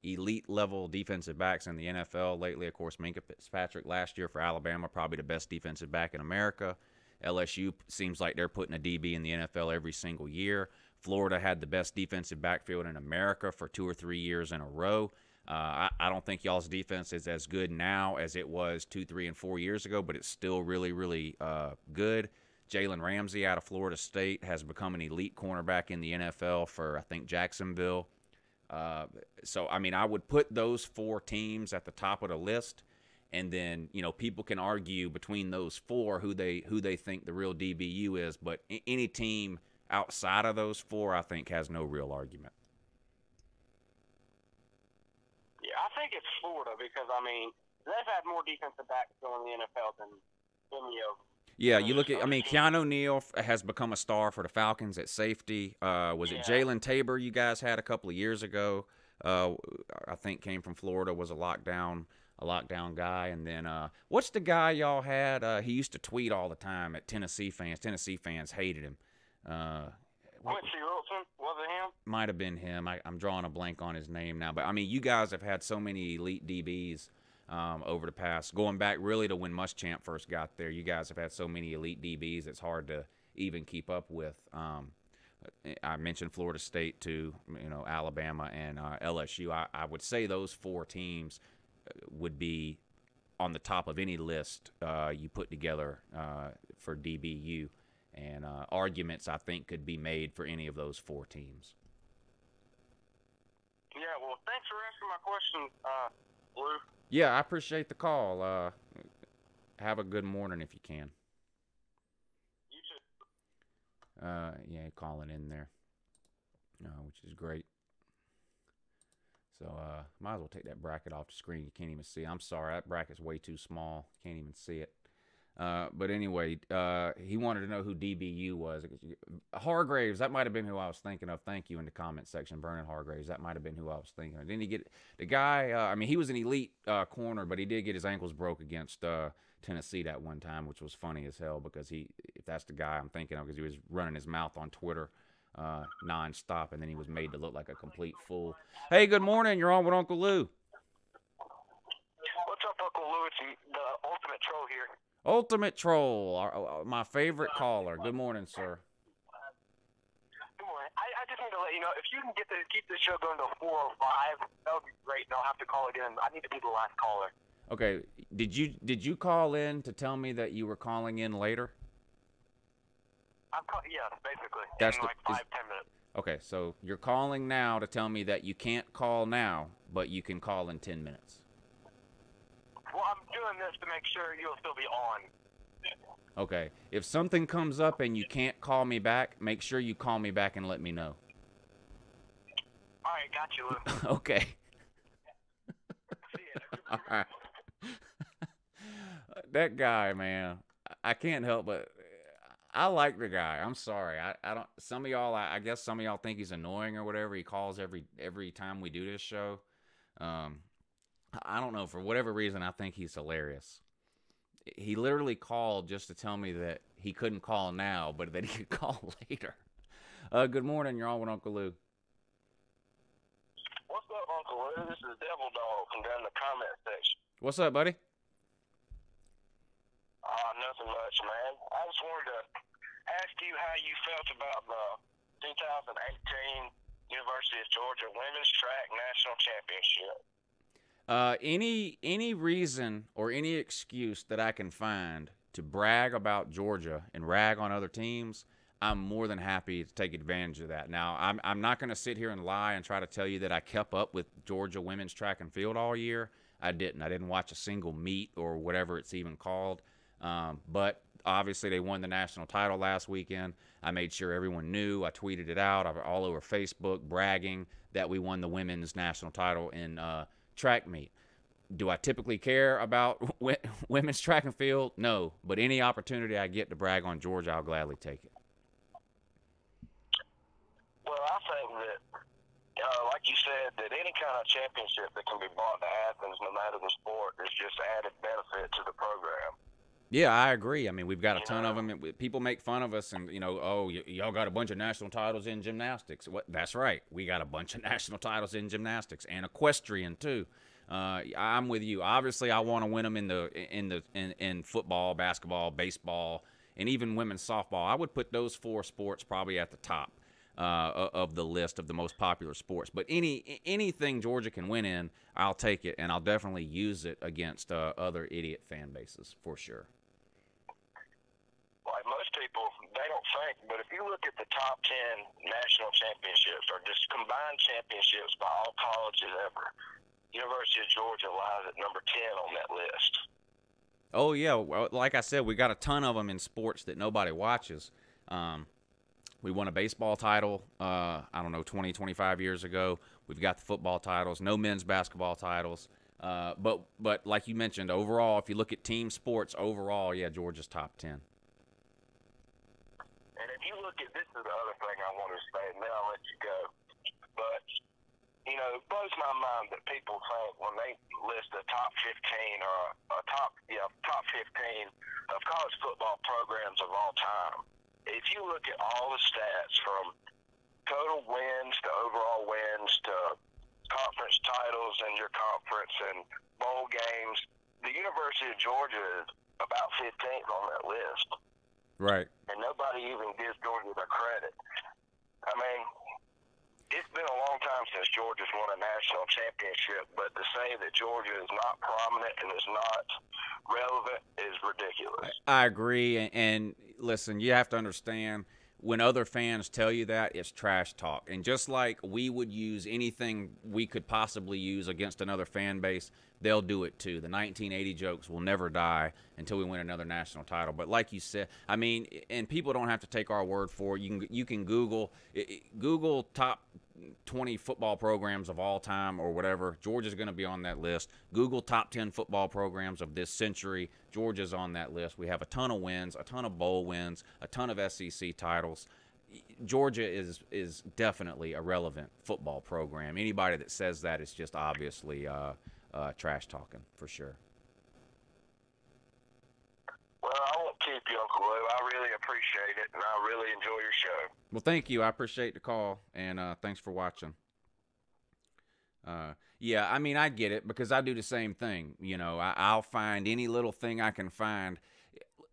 elite-level defensive backs in the NFL lately. Of course, Minka Fitzpatrick last year for Alabama, probably the best defensive back in America. LSU seems like they're putting a DB in the NFL every single year. Florida had the best defensive backfield in America for 2 or 3 years in a row. I don't think y'all's defense is as good now as it was 2, 3, and 4 years ago, but it's still really, really good. Jalen Ramsey out of Florida State has become an elite cornerback in the NFL for, I think, Jacksonville. So, I mean, I would put those 4 teams at the top of the list, and then, people can argue between those 4 who they think the real DBU is, but any team outside of those 4, I think, has no real argument. Yeah, I think it's Florida because, they've had more defensive backs going in the NFL than any of them. Yeah, you look at, Keanu Neal has become a star for the Falcons at safety. Was it Jalen Tabor you guys had a couple of years ago? I think came from Florida, was a lockdown guy. And then what's the guy y'all had? He used to tweet all the time at Tennessee fans. Tennessee fans hated him. Quincy Wilson, was it him? Might have been him. I'm drawing a blank on his name now. But, you guys have had so many elite DBs over the past, going back really to when Muschamp first got there. You guys have had so many elite DBs, it's hard to even keep up with. I mentioned Florida State too, Alabama and LSU. I would say those 4 teams would be on the top of any list you put together for DBU. And arguments, I think, could be made for any of those 4 teams. Yeah, well, thanks for answering my question, Lou. Yeah, I appreciate the call. Have a good morning if you can. You too. Yeah, calling in there, which is great. So might as well take that bracket off the screen. You can't even see it. I'm sorry, that bracket's way too small. Can't even see it. But anyway, he wanted to know who DBU was. Hargraves, that might have been who I was thinking of. Thank you in the comment section, Vernon Hargraves. That might have been who I was thinking of. Didn't he get the guy? He was an elite corner, but he did get his ankles broke against Tennessee that one time, which was funny as hell because if that's the guy I'm thinking of, because he was running his mouth on Twitter nonstop, and then he was made to look like a complete fool. Hey, good morning. You're on with Uncle Lou. What's up, Uncle Lou? It's the ultimate troll here. Ultimate Troll, my favorite caller. Good morning, sir. Good morning. I just need to let you know, if you can keep this show going to 4:05, that would be great, and I'll have to call again. I need to be the last caller. Okay. Did you call in to tell me that you were calling in later? Yeah, basically. That's in 5-10 minutes. Okay, so you're calling now to tell me that you can't call now, but you can call in 10 minutes. Well, I'm doing this to make sure you'll still be on. Okay. If something comes up and you can't call me back, make sure you call me back and let me know. All right, got you, Lou. Okay. See ya. All right. That guy, man, I can't help but I like the guy. I'm sorry. I don't. Some of y'all, I guess some of y'all think he's annoying or whatever. He calls every time we do this show. I don't know. For whatever reason, I think he's hilarious. He literally called just to tell me that he couldn't call now, but that he could call later. Good morning. You're on with Uncle Lou. What's up, Uncle Lou? This is Devil Dog from down in the comment section. What's up, buddy? Nothing much, man. I just wanted to ask you how you felt about the 2018 University of Georgia Women's Track National Championship. Any reason or any excuse that I can find to brag about Georgia and rag on other teams, I'm more than happy to take advantage of that. Now, I'm not going to sit here and lie and try to tell you that I kept up with Georgia women's track and field all year. I didn't. I didn't watch a single meet or whatever it's even called. But obviously they won the national title last weekend. I made sure everyone knew. I tweeted it out all over Facebook, bragging that we won the women's national title in track meet. Do I typically care about women's track and field? No. But any opportunity I get to brag on Georgia, I'll gladly take it. Well, I think that, like you said, that any kind of championship that can be brought to Athens, no matter the sport, is just added benefit to the program. Yeah, I agree. I mean, we've got a ton of them. People make fun of us and, oh, y'all got a bunch of national titles in gymnastics. That's right. We got a bunch of national titles in gymnastics and equestrian, too. I'm with you. Obviously, I want to win them in football, basketball, baseball, and even women's softball. I would put those 4 sports probably at the top of the list of the most popular sports. But anything Georgia can win in, I'll take it, and I'll definitely use it against other idiot fan bases for sure. Like most people, they don't think, but if you look at the top 10 national championships or just combined championships by all colleges ever, University of Georgia lies at number 10 on that list. Oh, yeah. Like I said, we got a ton of them in sports that nobody watches. We won a baseball title, 20, 25 years ago. We've got the football titles, no men's basketball titles. But like you mentioned, overall, if you look at team sports overall, yeah, Georgia's top 10. And if you look at, this is the other thing I wanted to say, and then I'll let you go. But, it blows my mind that people think when they list a top 15 or a top 15 of college football programs of all time, if you look at all the stats from total wins to overall wins to conference titles in your conference and bowl games, the University of Georgia is about 15th on that list. Right. And nobody even gives Georgia the credit. I mean, it's been a long time since Georgia's won a national championship, but to say that Georgia is not prominent and is not relevant is ridiculous. I agree. And listen, you have to understand, when other fans tell you that, it's trash talk. And just like we would use anything we could possibly use against another fan base, they'll do it too. The 1980 jokes will never die until we win another national title. But like you said, I mean, and people don't have to take our word for it. You can Google top 20 football programs of all time or whatever. Georgia's going to be on that list. Google top 10 football programs of this century. Georgia's on that list. We have a ton of wins, a ton of bowl wins, a ton of SEC titles. Georgia is definitely a relevant football program. Anybody that says that is just obviously trash talking for sure. Well, I won't keep you, Uncle Lou. I really appreciate it, and I really enjoy your show. Well, thank you. I appreciate the call, and thanks for watching. Yeah, I mean, I get it because I do the same thing. I'll find any little thing I can find.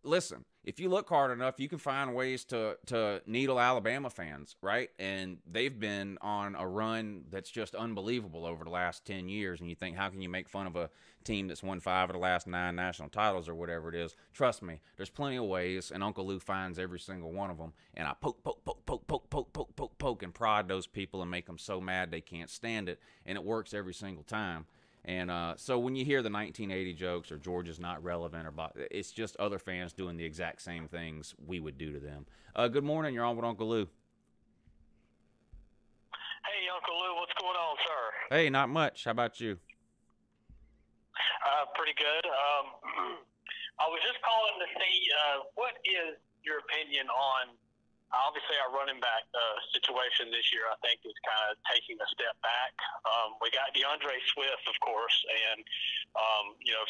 Listen, if you look hard enough, you can find ways to needle Alabama fans, right? And they've been on a run that's just unbelievable over the last 10 years. And you think, how can you make fun of a team that's won 5 of the last 9 national titles or whatever it is? Trust me, there's plenty of ways, and Uncle Lou finds every single one of them. And I poke, and prod those people and make them so mad they can't stand it. And it works every single time. And so when you hear the 1980 jokes or Georgia's not relevant, it's just other fans doing the exact same things we would do to them. Good morning. You're on with Uncle Lou. Hey, Uncle Lou, what's going on, sir? Hey, not much. How about you? Pretty good. I was just calling to see what is your opinion on, obviously, our running back situation this year, I think, is kind of taking a step back. We got DeAndre Swift, of course, and,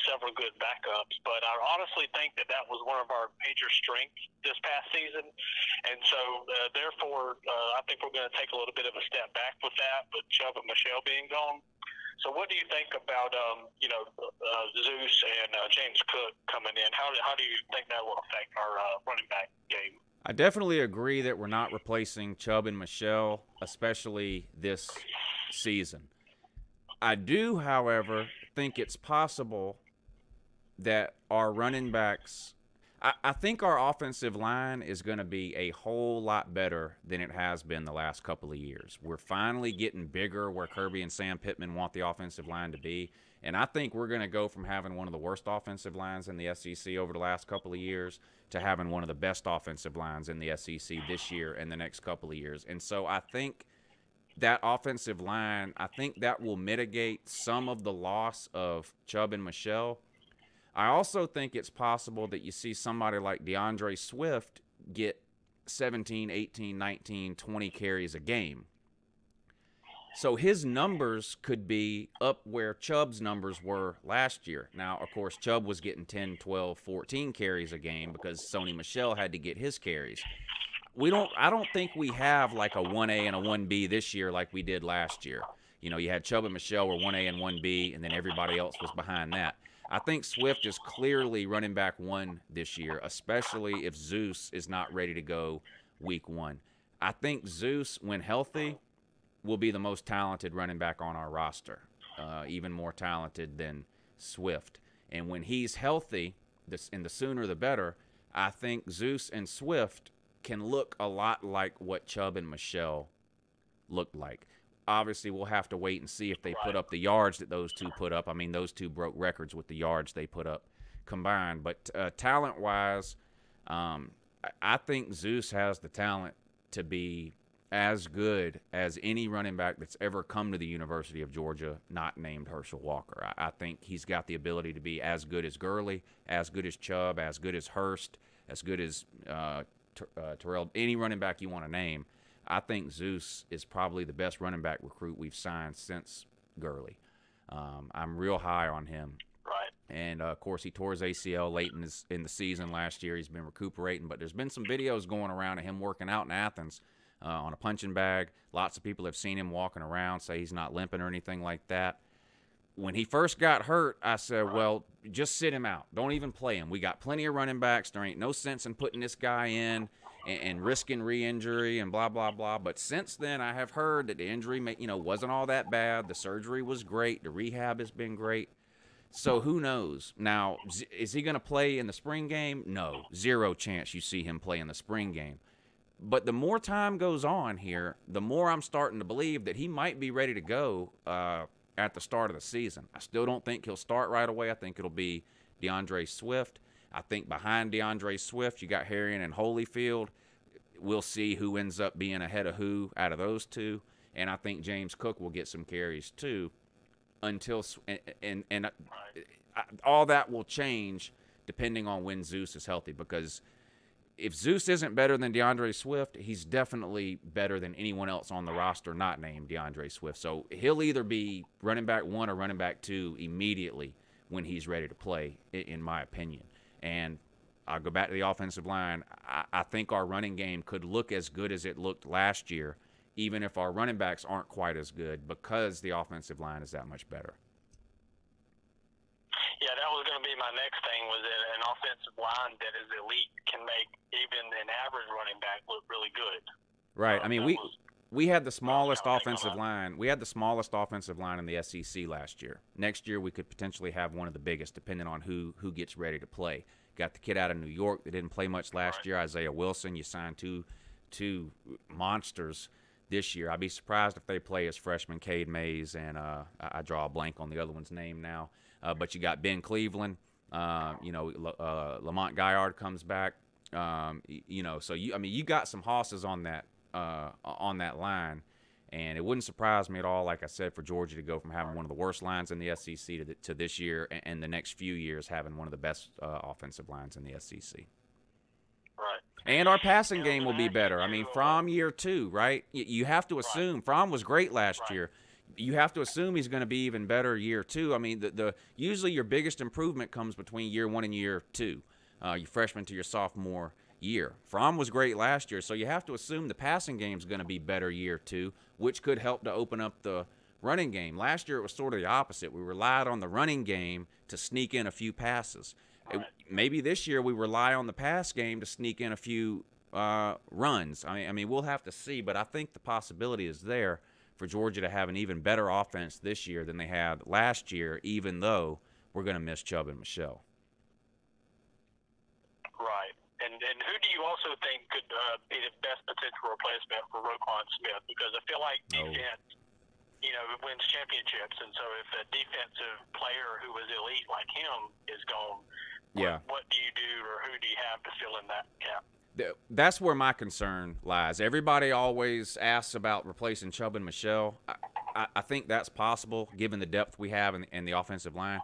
several good backups. But I honestly think that was one of our major strengths this past season. And so, therefore, I think we're going to take a little bit of a step back with that, with Chubb and Michelle being gone. So what do you think about, Zeus and James Cook coming in? How do you think that will affect our running back game? I definitely agree that we're not replacing Chubb and Michelle, especially this season. I do, however, think it's possible that our running backs, I think our offensive line is going to be a whole lot better than it has been the last couple of years. We're finally getting bigger where Kirby and Sam Pittman want the offensive line to be. And I think we're going to go from having one of the worst offensive lines in the SEC over the last couple of years to having one of the best offensive lines in the SEC this year and the next couple of years. And so I think that offensive line, I think that will mitigate some of the loss of Chubb and Michelle. I also think it's possible that you see somebody like DeAndre Swift get 17, 18, 19, 20 carries a game. So his numbers could be up where Chubb's numbers were last year. Now, of course, Chubb was getting 10, 12, 14 carries a game because Sony Michel had to get his carries. I don't think we have like a 1A and a 1B this year like we did last year. You know, you had Chubb and Michel were 1A and 1B, and then everybody else was behind that. I think Swift is clearly running back 1 this year, especially if Zeus is not ready to go week 1. I think Zeus, when healthy, will be the most talented running back on our roster, even more talented than Swift. And when he's healthy, and the sooner the better, I think Zeus and Swift can look a lot like what Chubb and Michelle looked like. Obviously, we'll have to wait and see if they put up the yards that those two put up. I mean, those two broke records with the yards they put up combined. But talent-wise, I think Zeus has the talent to be as good as any running back that's ever come to the University of Georgia not named Herschel Walker. I think he's got the ability to be as good as Gurley, as good as Chubb, as good as Hurst, as good as Terrell, any running back you want to name. I think Zeus is probably the best running back recruit we've signed since Gurley. I'm real high on him. Right. And, of course, he tore his ACL late in the season last year. He's been recuperating. But there's been some videos going around of him working out in Athens on a punching bag. Lots of people have seen him walking around, say he's not limping or anything like that. When he first got hurt, I said, well, just sit him out. Don't even play him. We got plenty of running backs. There ain't no sense in putting this guy in and risking re-injury and blah, blah, blah. But since then, I have heard that the injury wasn't all that bad. The surgery was great. The rehab has been great. So who knows? Now, is he going to play in the spring game? No. 0 chance you see him play in the spring game. But the more time goes on here, the more I'm starting to believe that he might be ready to go at the start of the season. I still don't think he'll start right away. I think it'll be DeAndre Swift. I think behind DeAndre Swift, you got Harrion and Holyfield. We'll see who ends up being ahead of who out of those two. And I think James Cook will get some carries too until all that will change depending on when Zeus is healthy, because if Zeus isn't better than DeAndre Swift, he's definitely better than anyone else on the roster not named DeAndre Swift. So he'll either be running back 1 or running back 2 immediately when he's ready to play, in my opinion. And I'll go back to the offensive line. I think our running game could look as good as it looked last year, even if our running backs aren't quite as good, because the offensive line is that much better. Yeah, that was going to be my next thing, was that an offensive line that is elite can make even an average running back look really good. Right. I mean, we had the smallest offensive line. We had the smallest offensive line in the SEC last year. Next year, we could potentially have one of the biggest, depending on who gets ready to play. Got the kid out of New York that didn't play much last year, Isaiah Wilson. You signed two monsters this year. I'd be surprised if they play as freshmen, Cade Mays, and I draw a blank on the other one's name now. But you got Ben Cleveland. Lamont Gaillard comes back. So you got some hosses on that line, and it wouldn't surprise me at all, like I said, for Georgia to go from having one of the worst lines in the SEC to this year, and the next few years having one of the best offensive lines in the SEC. Right. And our passing game will be better. I mean, from year 2, right? You have to assume. Fromm was great last year. You have to assume he's going to be even better year 2. I mean, usually your biggest improvement comes between year 1 and year 2, your freshman to your sophomore year. Fromm was great last year, so you have to assume the passing game is going to be better year 2, which could help to open up the running game. Last year it was sort of the opposite. We relied on the running game to sneak in a few passes. Maybe this year we rely on the pass game to sneak in a few runs. I mean, we'll have to see, but I think the possibility is there for Georgia to have an even better offense this year than they had last year, even though we're going to miss Chubb and Michelle. Right. And who do you also think could be the best potential replacement for Roquan Smith? Because I feel like defense, it wins championships. And so if a defensive player who was elite like him is gone, what do you do, or who do you have to fill in that gap? That's where my concern lies. Everybody always asks about replacing Chubb and Michelle. I think that's possible given the depth we have in the offensive line.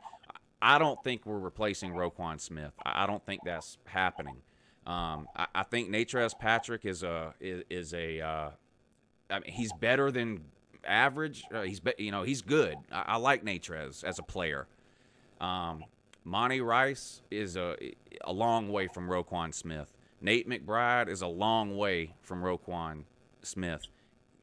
I don't think we're replacing Roquan Smith. I don't think that's happening. I think Natrez Patrick is he's better than average. He's good. I like Natrez as a player. Monty Rice is a long way from Roquan Smith. Nate McBride is a long way from Roquan Smith.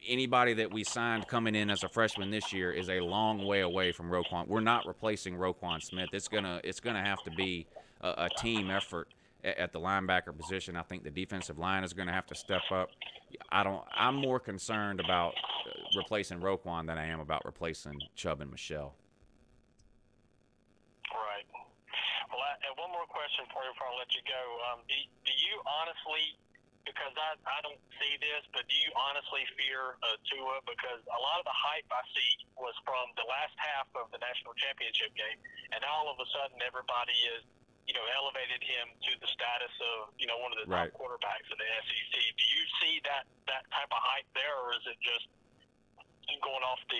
Anybody that we signed coming in as a freshman this year is a long way away from Roquan. We're not replacing Roquan Smith. It's gonna have to be a team effort at the linebacker position. I think the defensive line is gonna have to step up. I'm more concerned about replacing Roquan than I am about replacing Chubb and Michelle. Right. Well, and one more question for you before I let you go. Do you honestly, because I don't see this, but do you honestly fear Tua? Because a lot of the hype I see was from the last half of the national championship game, and all of a sudden everybody is, elevated him to the status of, one of the top quarterbacks in the SEC. Do you see that type of hype there, or is it just going off the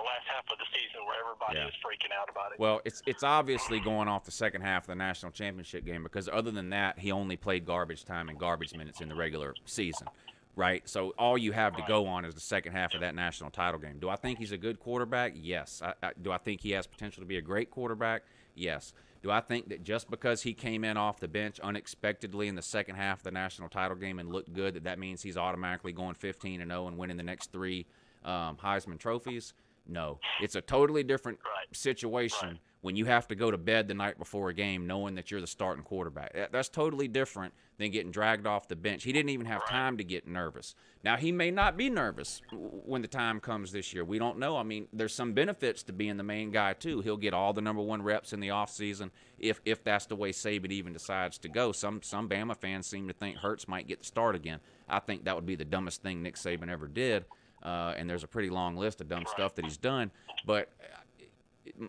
last half of the season where everybody is freaking out about it? Well, it's obviously going off the second half of the national championship game, because other than that, he only played garbage time and garbage minutes in the regular season, right? So all you have to go on is the second half of that national title game. Do I think he's a good quarterback? Yes. Do I think he has potential to be a great quarterback? Yes. Do I think that just because he came in off the bench unexpectedly in the second half of the national title game and looked good, that means he's automatically going 15-0 and winning the next 3 Heisman trophies? No. It's a totally different situation when you have to go to bed the night before a game knowing that you're the starting quarterback. That's totally different than getting dragged off the bench. He didn't even have time to get nervous. Now, he may not be nervous when the time comes this year. We don't know. I mean, there's some benefits to being the main guy, too. He'll get all the #1 reps in the offseason if that's the way Saban even decides to go. Some Bama fans seem to think Hurts might get the start again. I think that would be the dumbest thing Nick Saban ever did. And there's a pretty long list of dumb stuff that he's done. But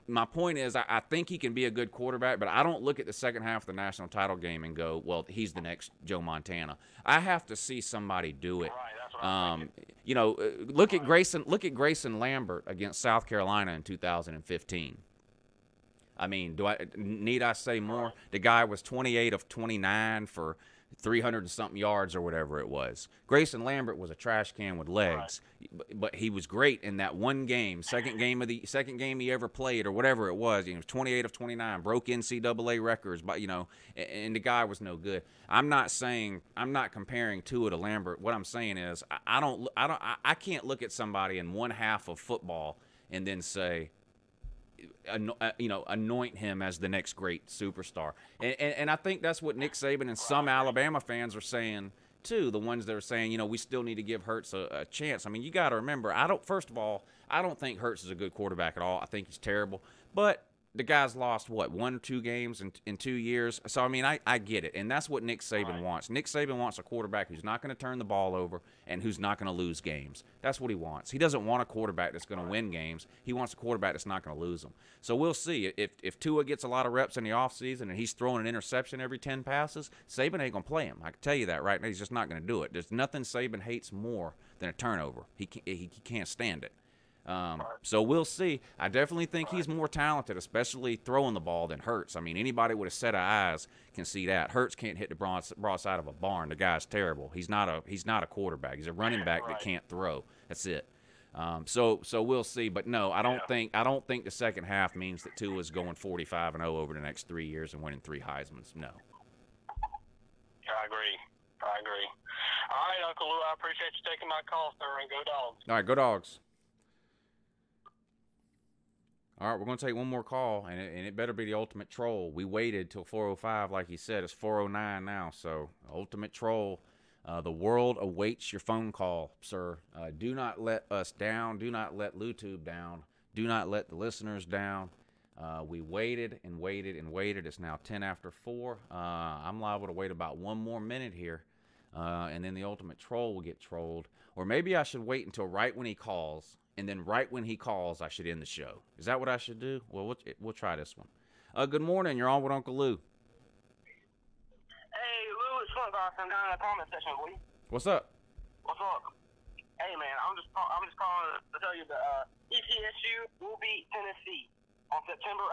my point is, I think he can be a good quarterback, but I don't look at the second half of the national title game and go, well, he's the next Joe Montana. I have to see somebody do it. Look at Grayson Lambert against South Carolina in 2015. I mean, need I say more? The guy was 28 of 29 for 300 and something yards or whatever it was. Grayson Lambert was a trash can with legs, but he was great in that one game, second game he ever played or whatever it was. He was 28 of 29, broke NCAA records, but and the guy was no good. I'm not comparing Tua to Lambert. What I'm saying is I can't look at somebody in one half of football and then say, anoint him as the next great superstar. And I think that's what Nick Saban and some Alabama fans are saying too, the ones that are saying, we still need to give Hurts a chance. I mean, you got to remember, first of all, I don't think Hurts is a good quarterback at all. I think he's terrible. But the guy's lost, 1 or 2 games in 2 years. So, I mean, I get it. And that's what Nick Saban wants. Nick Saban wants a quarterback who's not going to turn the ball over and who's not going to lose games. That's what he wants. He doesn't want a quarterback that's going to win games. He wants a quarterback that's not going to lose them. So we'll see. If Tua gets a lot of reps in the offseason and he's throwing an interception every 10 passes, Saban ain't going to play him. I can tell you that right now. He's just not going to do it. There's nothing Saban hates more than a turnover. He can't stand it. So we'll see. I definitely think he's more talented, especially throwing the ball, than Hurts. I mean, anybody with a set of eyes can see that. Hurts can't hit the broadside of a barn. The guy's terrible. He's not a quarterback. He's a running back that can't throw. That's it. So we'll see. But no, I don't think the second half means that Tua is going 45-0 over the next 3 years and winning 3 Heismans. No. I agree. All right, Uncle Lou, I appreciate you taking my call, sir, and go Dogs. All right, go Dogs. All right, we're going to take one more call, and it better be the ultimate troll. We waited till 4:05, like he said. It's 4:09 now, so ultimate troll. The world awaits your phone call, sir. Do not let us down. Do not let LouTube down. Do not let the listeners down. We waited and waited and waited. It's now 10 after 4. I'm liable to wait about 1 more minute here, and then the ultimate troll will get trolled. Or maybe I should wait until right when he calls, and then right when he calls, I should end the show. Is that what I should do? Well, we'll try this one. Good morning. You're on with Uncle Lou. Hey, Lou, it's Funk I'm down in the comment section, boy. What's up? What's up? Hey, man, I'm just calling to tell you that ETSU will beat Tennessee on September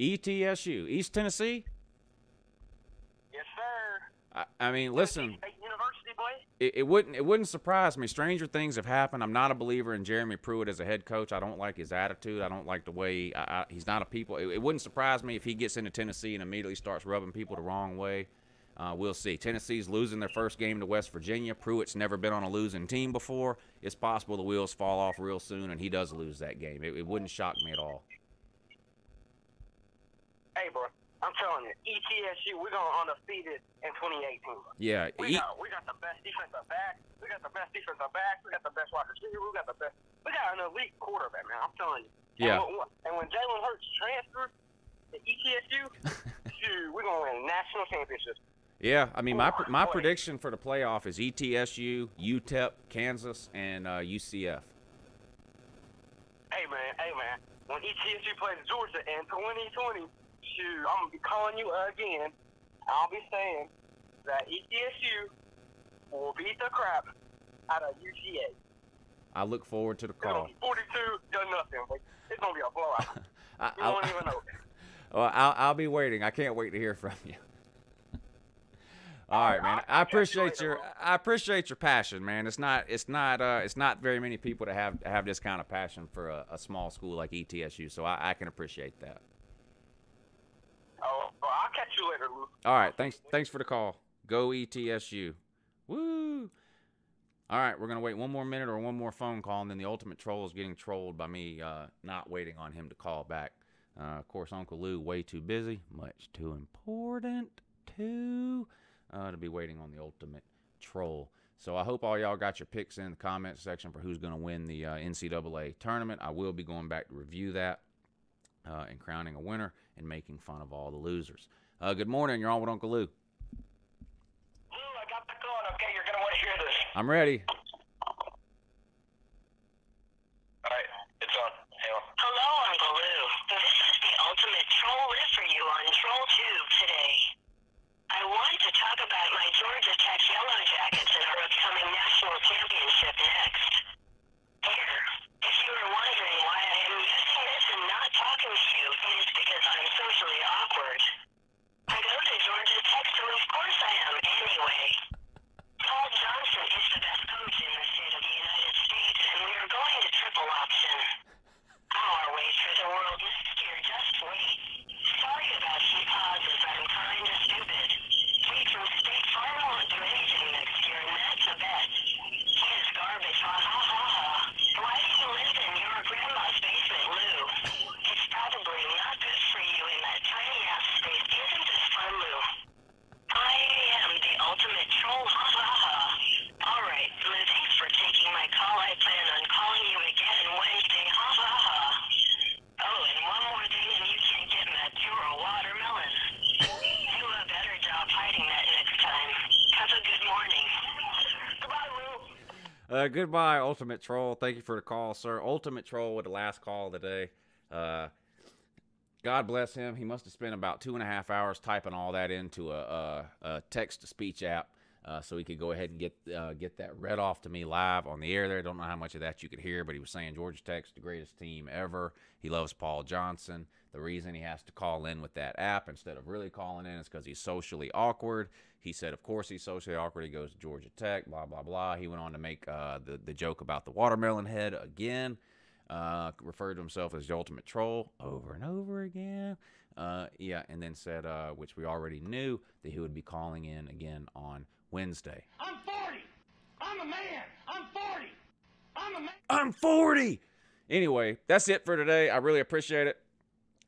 8th. ETSU, East Tennessee? Yes, sir. I mean, listen. University, boy. It wouldn't surprise me. Stranger things have happened. I'm not a believer in Jeremy Pruitt as a head coach. I don't like his attitude. I don't like the way he's not a people. It wouldn't surprise me if he gets into Tennessee and immediately starts rubbing people the wrong way. We'll see. Tennessee's losing their first game to West Virginia. Pruitt's never been on a losing team before. It's possible the wheels fall off real soon and he does lose that game. It wouldn't shock me at all. Hey, bro, I'm telling you, ETSU, we're going undefeated in 2018. Yeah. We got the best defensive back. We got the best defensive back. We got the best wide receiver. We got an elite quarterback, man. I'm telling you. Yeah. And when Jalen Hurts transfers to ETSU, shoot, we're going to win national championships. Yeah, I mean, my prediction for the playoff is ETSU, UTEP, Kansas, and UCF. Hey, man. When ETSU plays Georgia in 2020, shoot, I'm going to be calling you again. I'll be saying that ETSU will beat the crap out of UGA. I look forward to the call. It's going to be 42-0. It's going to be a blowout. You won't even know it. Well, I'll be waiting. I can't wait to hear from you. All right, man. I appreciate your passion, man. It's not very many people to have this kind of passion for a small school like ETSU, so I can appreciate that. Oh, well, I'll catch you later, Lou. All right, thanks for the call. Go ETSU. Woo! All right, we're gonna wait 1 more minute or 1 more phone call, and then the ultimate troll is getting trolled by me not waiting on him to call back. Of course, Uncle Lou way too busy, much too important to be waiting on the ultimate troll. So I hope all y'all got your picks in the comment section for who's going to win the NCAA tournament. I will be going back to review that and crowning a winner and making fun of all the losers. Good morning. You're on with Uncle Lou. Lou, I got the call. Okay, you're going to want to hear this. I'm ready. All right, it's on. Hang on. Hello, Uncle Lou. This is the ultimate troll list for you on TrollTube today. I want to talk about my Georgia Tech Yellow Jackets and our upcoming national championship next. Here, if you were wondering why I am using this and not talking to you, it is because I'm socially awkward. I go to Georgia Tech, so of course I am anyway. Paul Johnson is the best coach in the state of the United States, and we are going to triple option. Our way through the world next year, just wait. Sorry about some pauses, I'm kinda stupid. We from State Farm won't do anything next year, and that's a bet. He is garbage, ha ha ha ha. Why do you live in your grandma's basement, Lou? It's probably not good for you in that tiny ass space, isn't this fun, Lou? I am the ultimate troll, ha ha ha. Alright, Lou, thanks for taking my call. I plan on calling you again Wednesday, ha ha ha. Oh, and one more thing, and you can't get mad. You're a watermelon. Do a better job hiding that next time. Have a good morning. Goodbye, Lou. Goodbye, Ultimate Troll. Thank you for the call, sir. Ultimate Troll with the last call of the day. God bless him. He must have spent about 2.5 hours typing all that into a text-to-speech app so he could go ahead and get that read off to me live on the air there. Don't know how much of that you could hear, but he was saying Georgia Tech's the greatest team ever. He loves Paul Johnson. The reason he has to call in with that app instead of really calling in is because he's socially awkward. He said, of course he's socially awkward. He goes to Georgia Tech, blah, blah, blah. He went on to make the joke about the watermelon head again. Referred to himself as the ultimate troll over and over again. Yeah, and then said, which we already knew, that he would be calling in again on Wednesday. I'm 40. I'm a man. I'm 40. I'm a man. I'm 40! Anyway, that's it for today. I really appreciate it.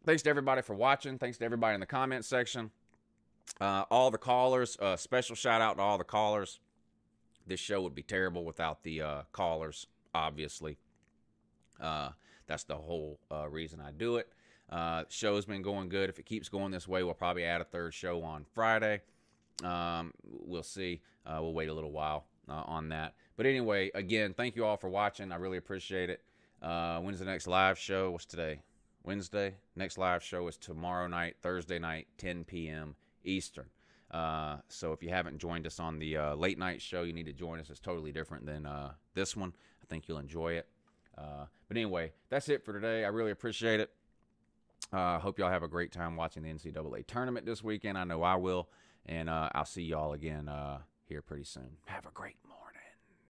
Thanks to everybody for watching. Thanks to everybody in the comment section. All the callers, special shout out to all the callers. This show would be terrible without the callers, obviously. That's the whole reason I do it. Show's been going good. If it keeps going this way, we'll probably add a third show on Friday. We'll see. We'll wait a little while on that. But anyway, again, thank you all for watching. I really appreciate it. When's the next live show? What's today? Wednesday. Next live show is tomorrow night, Thursday night, 10 p.m. Eastern. So if you haven't joined us on the late night show, you need to join us. It's totally different than this one. I think you'll enjoy it. But anyway, that's it for today. I really appreciate it. Hope y'all have a great time watching the NCAA tournament this weekend. I know I will. And I'll see y'all again here pretty soon. Have a great